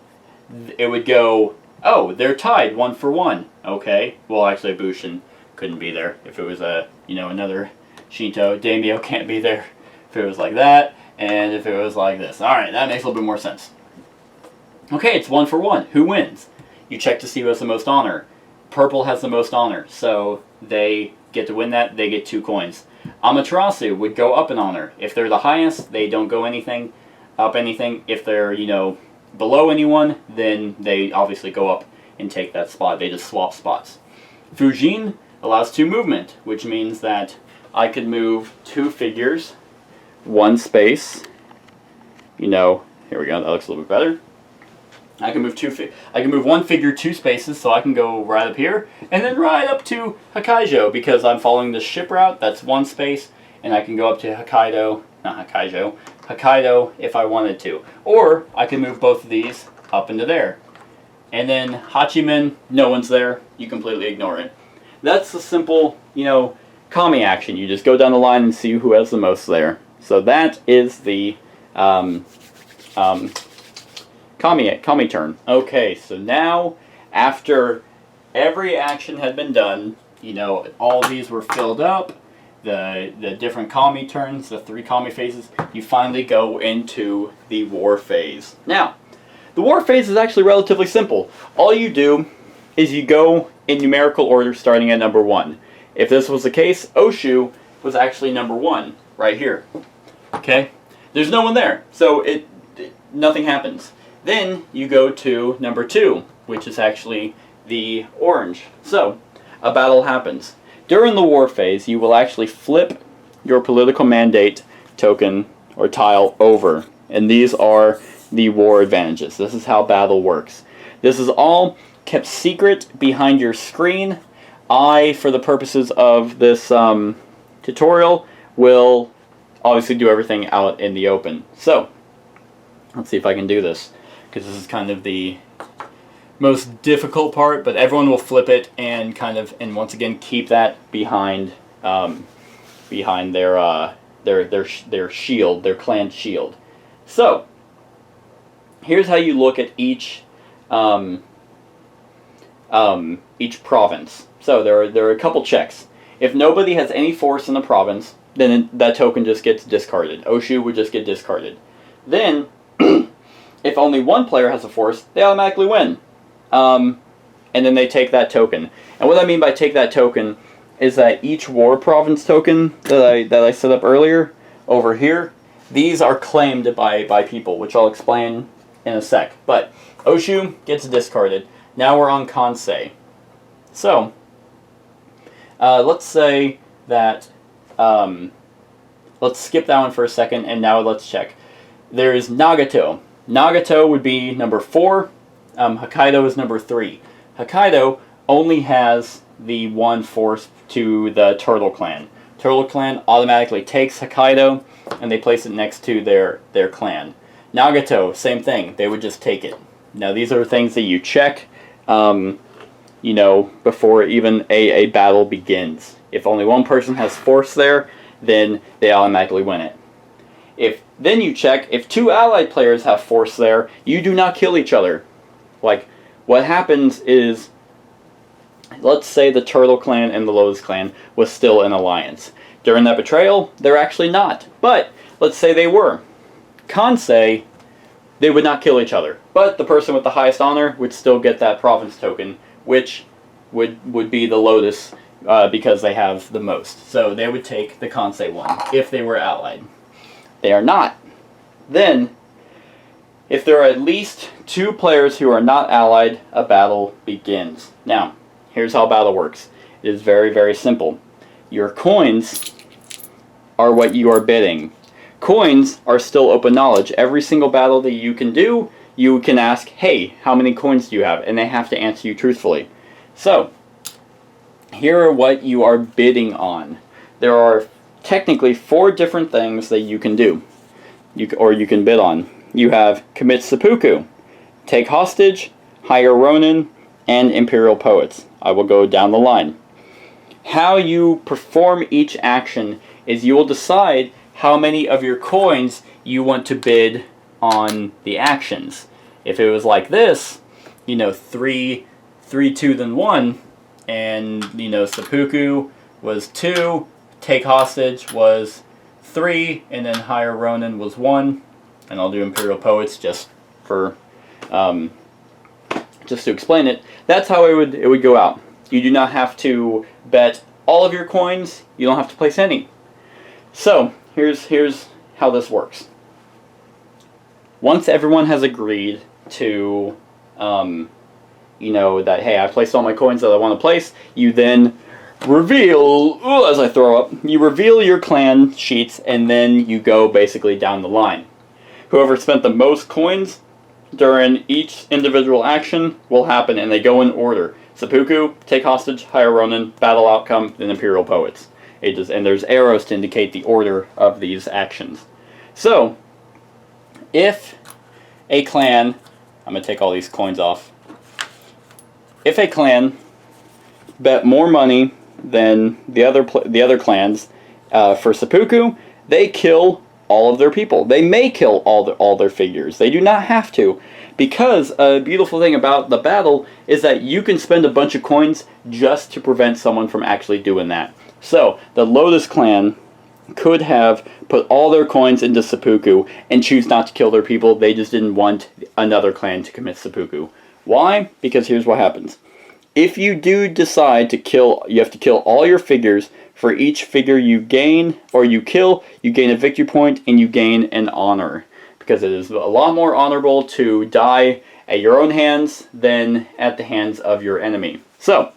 it would go, oh, they're tied 1 for 1. Okay, well actually Bushin couldn't be there if it was another Shinto. Daimyo can't be there if it was like that, and if it was like this. Alright, that makes a little bit more sense. Okay, it's 1 for 1. Who wins? You check to see who has the most honor. Purple has the most honor, so they get to win that, they get 2 coins. Amaterasu would go up in honor. If they're the highest, they don't go up anything. If they're, below anyone, then they obviously go up and take that spot. They just swap spots. Fujin allows 2 movement, which means that I could move 2 figures, 1 space. Here we go, that looks a little bit better. I can move 1 figure 2 spaces, so I can go right up here, and then right up to Hokkaido, because I'm following the ship route, that's 1 space, and I can go up to Hokkaido if I wanted to. Or, I can move both of these up into there. And then Hachimen, no one's there, you completely ignore it. That's the simple, kami action. You just go down the line and see who has the most there. So that is the kami turn. Okay, so now, after every action had been done, all these were filled up, the different kami turns, the 3 kami phases, you finally go into the war phase. Now, the war phase is actually relatively simple. All you do is you go in numerical order starting at number 1. If this was the case, Oshu was actually number 1, right here. Okay? There's no one there, so nothing happens. Then you go to number 2, which is actually the orange. So, a battle happens. During the war phase, you will actually flip your political mandate token or tile over. And these are the war advantages. This is how battle works. This is all kept secret behind your screen. I, for the purposes of this tutorial, will obviously do everything out in the open. So, let's see if I can do this, because this is kind of the most difficult part, but everyone will flip it and and once again keep that behind their shield, their clan shield. So, here's how you look at each each province. So there are a couple checks. If nobody has any force in the province, then that token just gets discarded. Oshu would just get discarded. Then, if only one player has a force, they automatically win. And then they take that token. And what I mean by take that token is that each war province token that I set up earlier over here, these are claimed by people, which I'll explain in a sec. But Oshu gets discarded. Now we're on Kansei. So, let's say that, let's skip that one for a second, and now let's check. There's Nagato. Nagato would be number 4. Hokkaido is number 3. Hokkaido only has the one force to the Turtle Clan. Turtle Clan automatically takes Hokkaido, and they place it next to their clan. Nagato, same thing. They would just take it. Now these are things that you check, before even a battle begins. If only one person has force there, then they automatically win it. Then you check, if 2 allied players have force there, you do not kill each other. Like, what happens is, let's say the Turtle Clan and the Lotus Clan was still in alliance. During that betrayal, they're actually not. But, let's say they were. Kansei, they would not kill each other. But the person with the highest honor would still get that province token, which would be the Lotus, because they have the most. So they would take the Kansei one, if they were allied. They are not. Then, if there are at least 2 players who are not allied, a battle begins. Now, here's how battle works. It is very, very simple. Your coins are what you are bidding. Coins are still open knowledge. Every single battle that you can do, you can ask, hey, how many coins do you have? And they have to answer you truthfully. So, here are what you are bidding on. There are technically 4 different things that you can do, or you can bid on. You have commit seppuku, take hostage, hire ronin, and imperial poets. I will go down the line. How you perform each action is you will decide how many of your coins you want to bid on the actions. If it was like this, 3, 2, then 1, and seppuku was 2, take hostage was 3, and then hire ronin was 1, and I'll do imperial poets just for just to explain it. That's how it would go out. You do not have to bet all of your coins. You don't have to place any. So here's how this works. Once everyone has agreed to that, hey, I placed all my coins that I want to place, you then reveal, as I throw up, you reveal your clan sheets, and then you go basically down the line. Whoever spent the most coins during each individual action will happen, and they go in order. Seppuku, take hostage, hire ronin, battle outcome, then imperial poets. And there's arrows to indicate the order of these actions. So, if a clan, I'm going to take all these coins off. If a clan bet more money than the other clans for seppuku, they kill all of their people. They may kill all their figures. They do not have to, because a beautiful thing about the battle is that you can spend a bunch of coins just to prevent someone from actually doing that. So the Lotus Clan could have put all their coins into seppuku and choose not to kill their people. They just didn't want another clan to commit seppuku. Why? Because here's what happens. If you do decide to kill, you have to kill all your figures. For each figure you gain or you kill, you gain a victory point and you gain an honor. Because it is a lot more honorable to die at your own hands than at the hands of your enemy. So,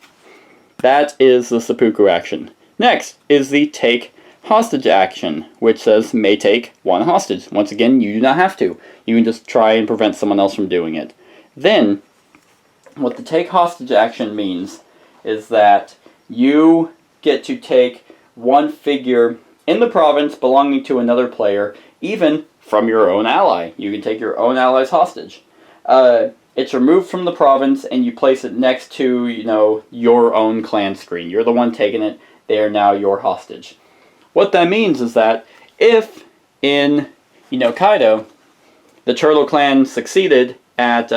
that is the seppuku action. Next is the take hostage action, which says may take 1 hostage. Once again, you do not have to. You can just try and prevent someone else from doing it. Then, what the take hostage action means is that you get to take 1 figure in the province belonging to another player, even from your own ally. You can take your own allies hostage. It's removed from the province and you place it next to, your own clan screen. You're the one taking it. They are now your hostage. What that means is that if in, Kaido, the Turtle Clan succeeded at,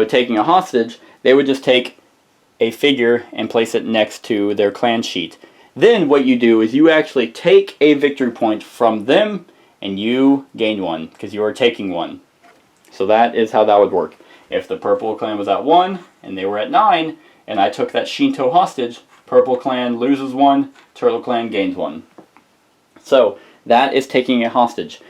taking a hostage, they would just take a figure and place it next to their clan sheet. Then what you do is you actually take a victory point from them and you gain one because you are taking one. So that is how that would work. If the purple clan was at 1 and they were at 9 and I took that Shinto hostage, purple clan loses 1, turtle clan gains 1. So that is taking a hostage.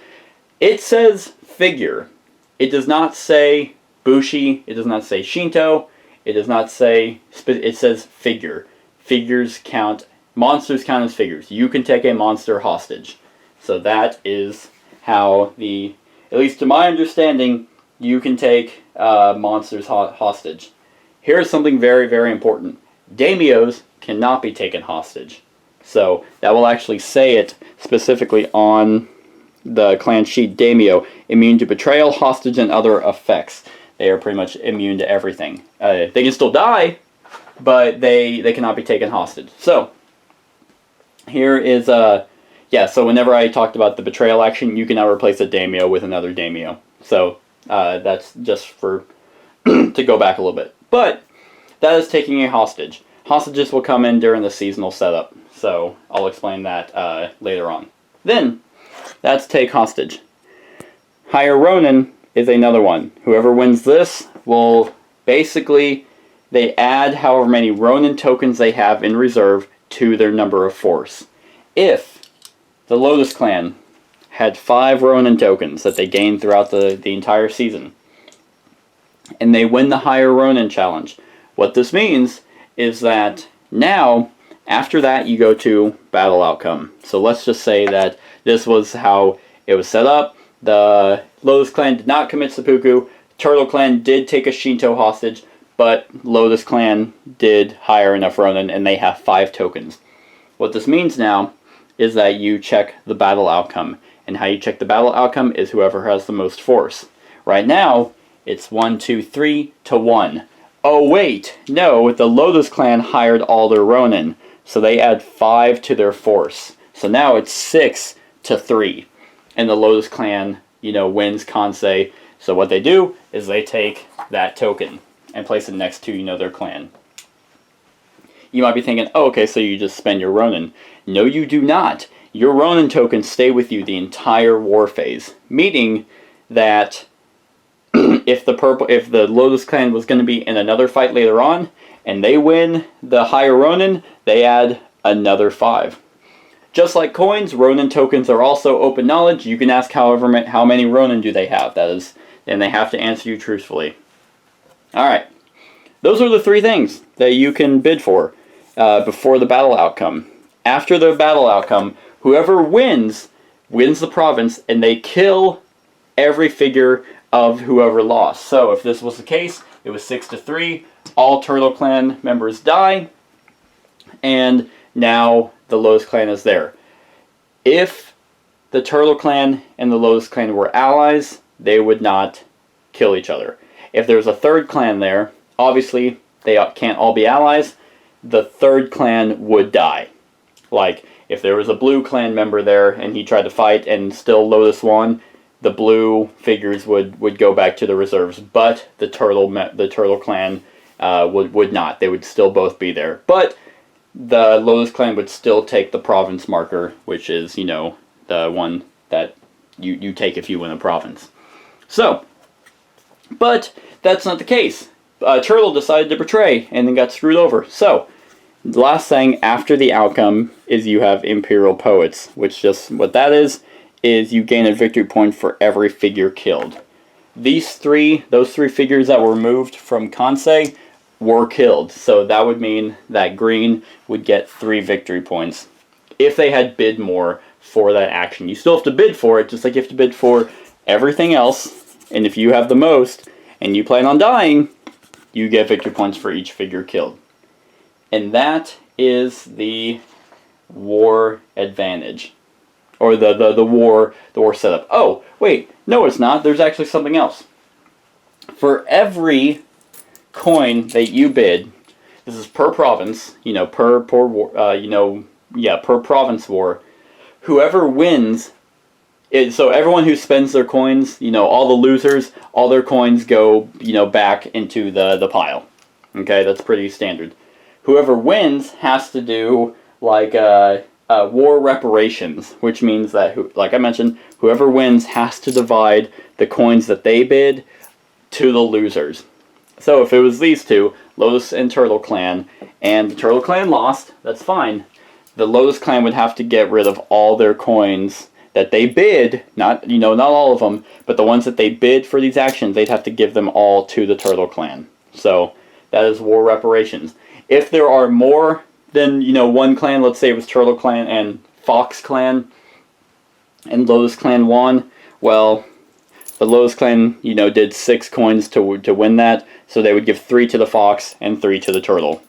It says figure. It does not say Bushi. It does not say Shinto. It does not say, it says figure. Figures count, monsters count as figures. You can take a monster hostage. So that is how the, at least to my understanding, you can take monsters hostage. Here's something very, very important. Daimyos cannot be taken hostage. So that will actually say it specifically on the clan sheet. Daimyo, immune to betrayal, hostage, and other effects. They are pretty much immune to everything. They can still die, but they cannot be taken hostage. So here is yeah. So whenever I talked about the betrayal action, you can now replace a daimyo with another daimyo. So that's just for to go back a little bit. But that is taking a hostage. Hostages will come in during the seasonal setup. So I'll explain that later on. Then that's take hostage. Hire Ronin is another one. Whoever wins this will basically, they add however many Ronin tokens they have in reserve to their number of force. If the Lotus Clan had 5 Ronin tokens that they gained throughout the entire season, and they win the Hire Ronin challenge, what this means is that now, after that, you go to battle outcome. So let's just say that this was how it was set up. The Lotus Clan did not commit seppuku. Turtle Clan did take a Shinto hostage, but Lotus Clan did hire enough Ronin, and they have 5 tokens. What this means now is that you check the battle outcome. And how you check the battle outcome is whoever has the most force. Right now, it's 1, 2, 3 to 1. Oh wait, no, the Lotus Clan hired all their Ronin, so they add 5 to their force. So now it's 6 to 3. And the Lotus Clan, wins Kansei. So what they do is they take that token and place it next to, their clan. You might be thinking, oh, okay, so you just spend your Ronin. No, you do not. Your Ronin tokens stay with you the entire war phase, meaning that if the Lotus Clan was going to be in another fight later on, and they win the higher Ronin, they add another 5. Just like coins, Ronin tokens are also open knowledge. You can ask how many Ronin do they have. That is, and they have to answer you truthfully. Alright, those are the 3 things that you can bid for before the battle outcome. After the battle outcome, whoever wins the province, and they kill every figure of whoever lost. So if this was the case, it was 6 to 3, all Turtle Clan members die, and now the Lotus Clan is there. If the Turtle Clan and the Lotus Clan were allies, they would not kill each other. If there's a third clan there, obviously they can't all be allies, the third clan would die. Like, if there was a blue clan member there and he tried to fight and still Lotus won, the blue figures would go back to the reserves, but the Turtle Clan would not. They would still both be there. But the Lotus Clan would still take the province marker, which is, the one that you take if you win a province. So, but that's not the case. Turtle decided to betray and then got screwed over. So, the last thing after the outcome is you have Imperial Poets, which just what that is you gain a victory point for every figure killed. Those 3 figures that were moved from Kansei were killed. So that would mean that green would get 3 victory points if they had bid more for that action. You still have to bid for it, just like you have to bid for everything else. And if you have the most and you plan on dying, you get victory points for each figure killed. And that is the war advantage. Or the war setup. Oh, wait, no it's not. There's actually something else. For every coin that you bid, this is per province, per province war, whoever wins, so everyone who spends their coins, all the losers, all their coins go, back into the pile. Okay, that's pretty standard. Whoever wins has to do like war reparations, which means that, like I mentioned, whoever wins has to divide the coins that they bid to the losers. So if it was these two, Lotus and Turtle Clan, and the Turtle Clan lost, that's fine. The Lotus Clan would have to get rid of all their coins that they bid, not all of them, but the ones that they bid for these actions, they'd have to give them all to the Turtle Clan. So that is war reparations. If there are more than, one clan, let's say it was Turtle Clan and Fox Clan, and Lotus Clan won, well, the Lotus Clan, did 6 coins to win that, so they would give 3 to the Fox and 3 to the Turtle.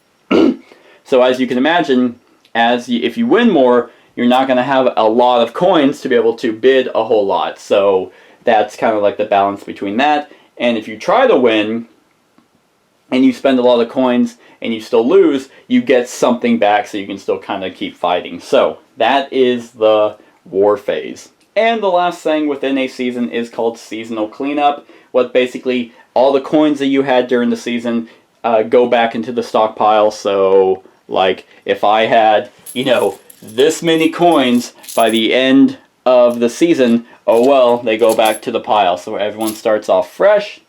So as you can imagine, if you win more, you're not going to have a lot of coins to be able to bid a whole lot. So that's kind of like the balance between that. And if you try to win, and you spend a lot of coins, and you still lose, you get something back so you can still kind of keep fighting. So that is the war phase. And the last thing within a season is called seasonal cleanup. What basically, all the coins that you had during the season go back into the stockpile. So, like, if I had, this many coins by the end of the season, oh well, they go back to the pile. So everyone starts off fresh.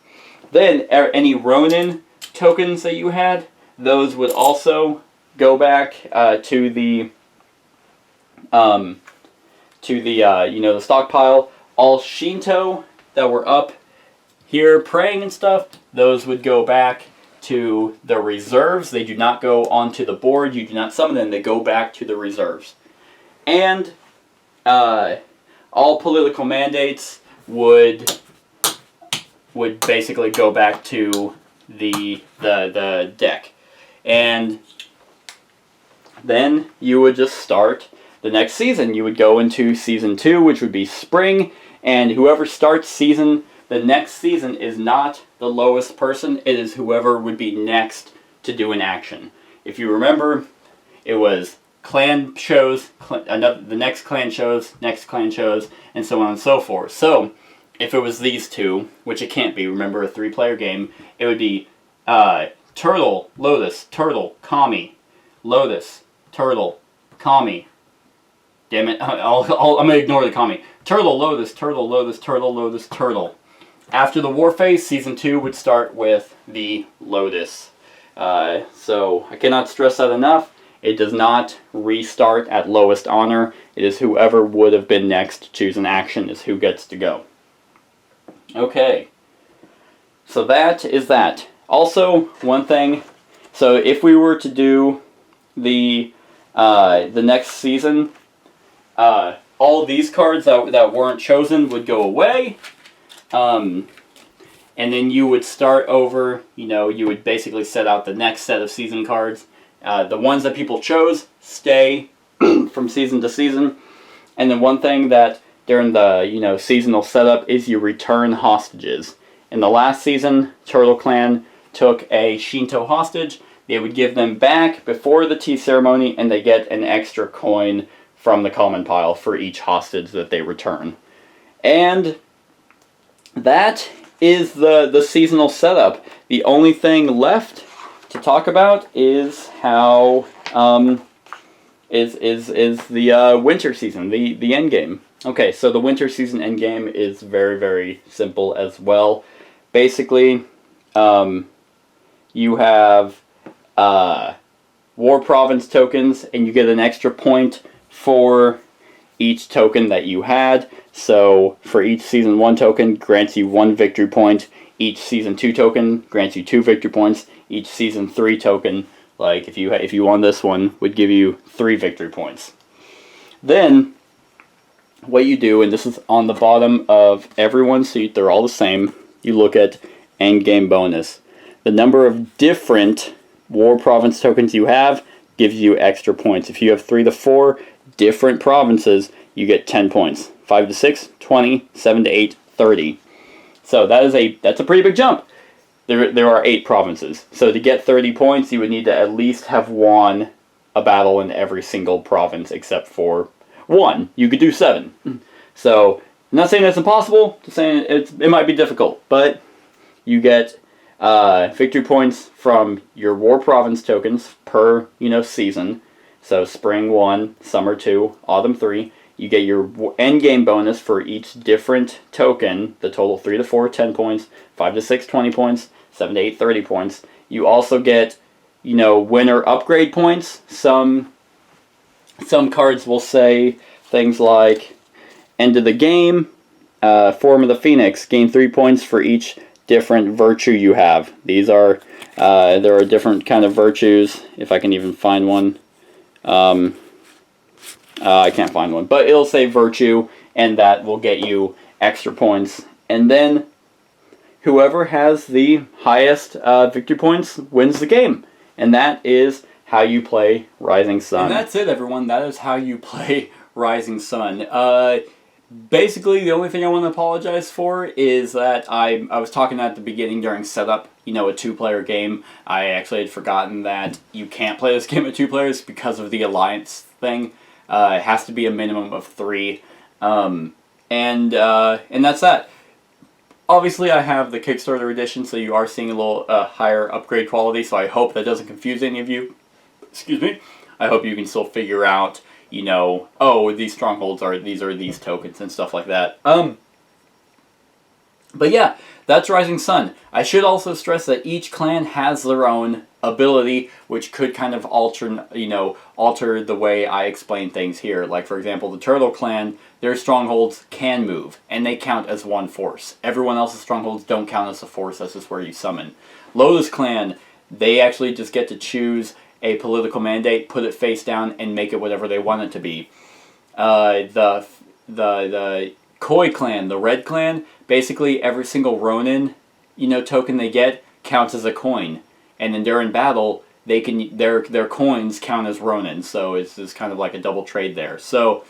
Then, any Ronin tokens that you had, those would also go back to the the stockpile. All Shinto that were up here praying and stuff, those would go back to the reserves. They do not go onto the board. You do not summon them. They go back to the reserves. And all political mandates would basically go back to the deck. And then you would just start the next season. You would go into season 2, which would be spring, and whoever starts the next season is not the lowest person, it is whoever would be next to do an action. If you remember, it was clan shows, the next clan shows, and so on and so forth. So, if it was these two, which it can't be, remember a 3-player game, it would be Turtle, Lotus, Turtle, Kami, Lotus, Turtle, Kami. Damn it, I'm going to ignore the Kami. Turtle, Lotus, Turtle, Lotus, Turtle, Lotus, Turtle. After the war phase, season 2 would start with the Lotus. So, I cannot stress that enough. It does not restart at lowest honor. It is whoever would have been next to choose an action is who gets to go. Okay. So that is that. Also, one thing. So if we were to do the next season, all of these cards that weren't chosen would go away. And then you would start over, you would basically set out the next set of season cards. The ones that people chose stay from season to season. And then one thing that during the, seasonal setup is you return hostages. In the last season, Turtle Clan took a Shinto hostage. They would give them back before the tea ceremony, and they get an extra coin from the common pile for each hostage that they return. And that is the seasonal setup. The only thing left to talk about is how is the winter season, the end game. Okay, so the winter season end game is very, very simple as well. Basically, you have war province tokens, and you get an extra point for each token that you had. So for each season 1 token grants you 1 victory point. Each season 2 token grants you 2 victory points. Each season 3 token, like if you won this one, would give you 3 victory points. Then what you do, and this is on the bottom of everyone's sheet, they're all the same. You look at end game bonus. The number of different war province tokens you have gives you extra points. If you have 3 to 4 different provinces, you get 10 points. 5 to 6, 20, 7 to 8, 30. So that's a pretty big jump. There are 8 provinces. So to get 30 points, you would need to at least have won a battle in every single province except for 1. You could do 7. So I'm not saying that's impossible, just saying it might be difficult, but you get victory points from your War Province tokens per, season. So Spring 1, Summer 2, Autumn 3. You get your endgame bonus for each different token. The total 3 to 4, 10 points. 5 to 6, 20 points. 7 to 8, 30 points. You also get, winner upgrade points. Some cards will say things like, end of the game, Form of the Phoenix. Gain 3 points for each different virtue you have. These are, there are different kind of virtues, if I can even find one. I can't find one, but it'll say virtue, and that will get you extra points. And then whoever has the highest victory points wins the game. And that is how you play Rising Sun. And that's it, everyone. That is how you play Rising Sun. Basically, the only thing I want to apologize for is that I was talking at the beginning during setup, a 2-player game. I actually had forgotten that you can't play this game with 2 players because of the alliance thing. It has to be a minimum of 3. And that's that. Obviously, I have the Kickstarter edition, so you are seeing a little higher upgrade quality, so I hope that doesn't confuse any of you. Excuse me. I hope you can still figure out, oh, these strongholds are these tokens and stuff like that. But yeah, that's Rising Sun. I should also stress that each clan has their own ability, which could kind of alter the way I explain things here. Like, for example, the Turtle Clan, their strongholds can move, and they count as one force. Everyone else's strongholds don't count as a force, that's just where you summon. Lotus Clan, they actually just get to choose a political mandate, put it face down, and make it whatever they want it to be. The Koi Clan, the Red Clan, basically every single Ronin, token they get counts as a coin, and then during battle, they can their coins count as Ronin. So it's kind of like a double trade there. So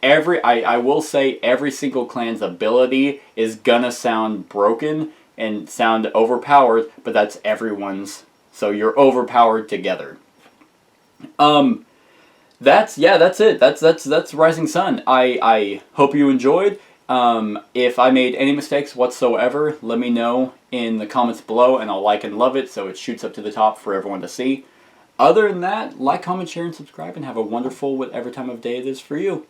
I will say every single clan's ability is gonna sound broken and sound overpowered, but that's everyone's. So you're overpowered together. That's it. That's Rising Sun. I hope you enjoyed. If I made any mistakes whatsoever, let me know in the comments below, and I'll like and love it so it shoots up to the top for everyone to see. Other than that, like, comment, share, and subscribe, and have a wonderful whatever time of day it is for you.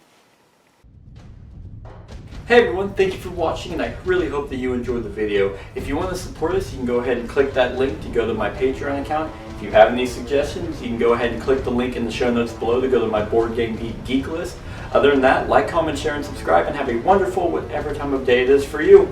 Hey everyone, thank you for watching, and I really hope that you enjoyed the video. If you want to support us, you can go ahead and click that link to go to my Patreon account. If you have any suggestions, you can go ahead and click the link in the show notes below to go to my Board Game Geek list. Other than that, like, comment, share, and subscribe, and have a wonderful whatever time of day it is for you.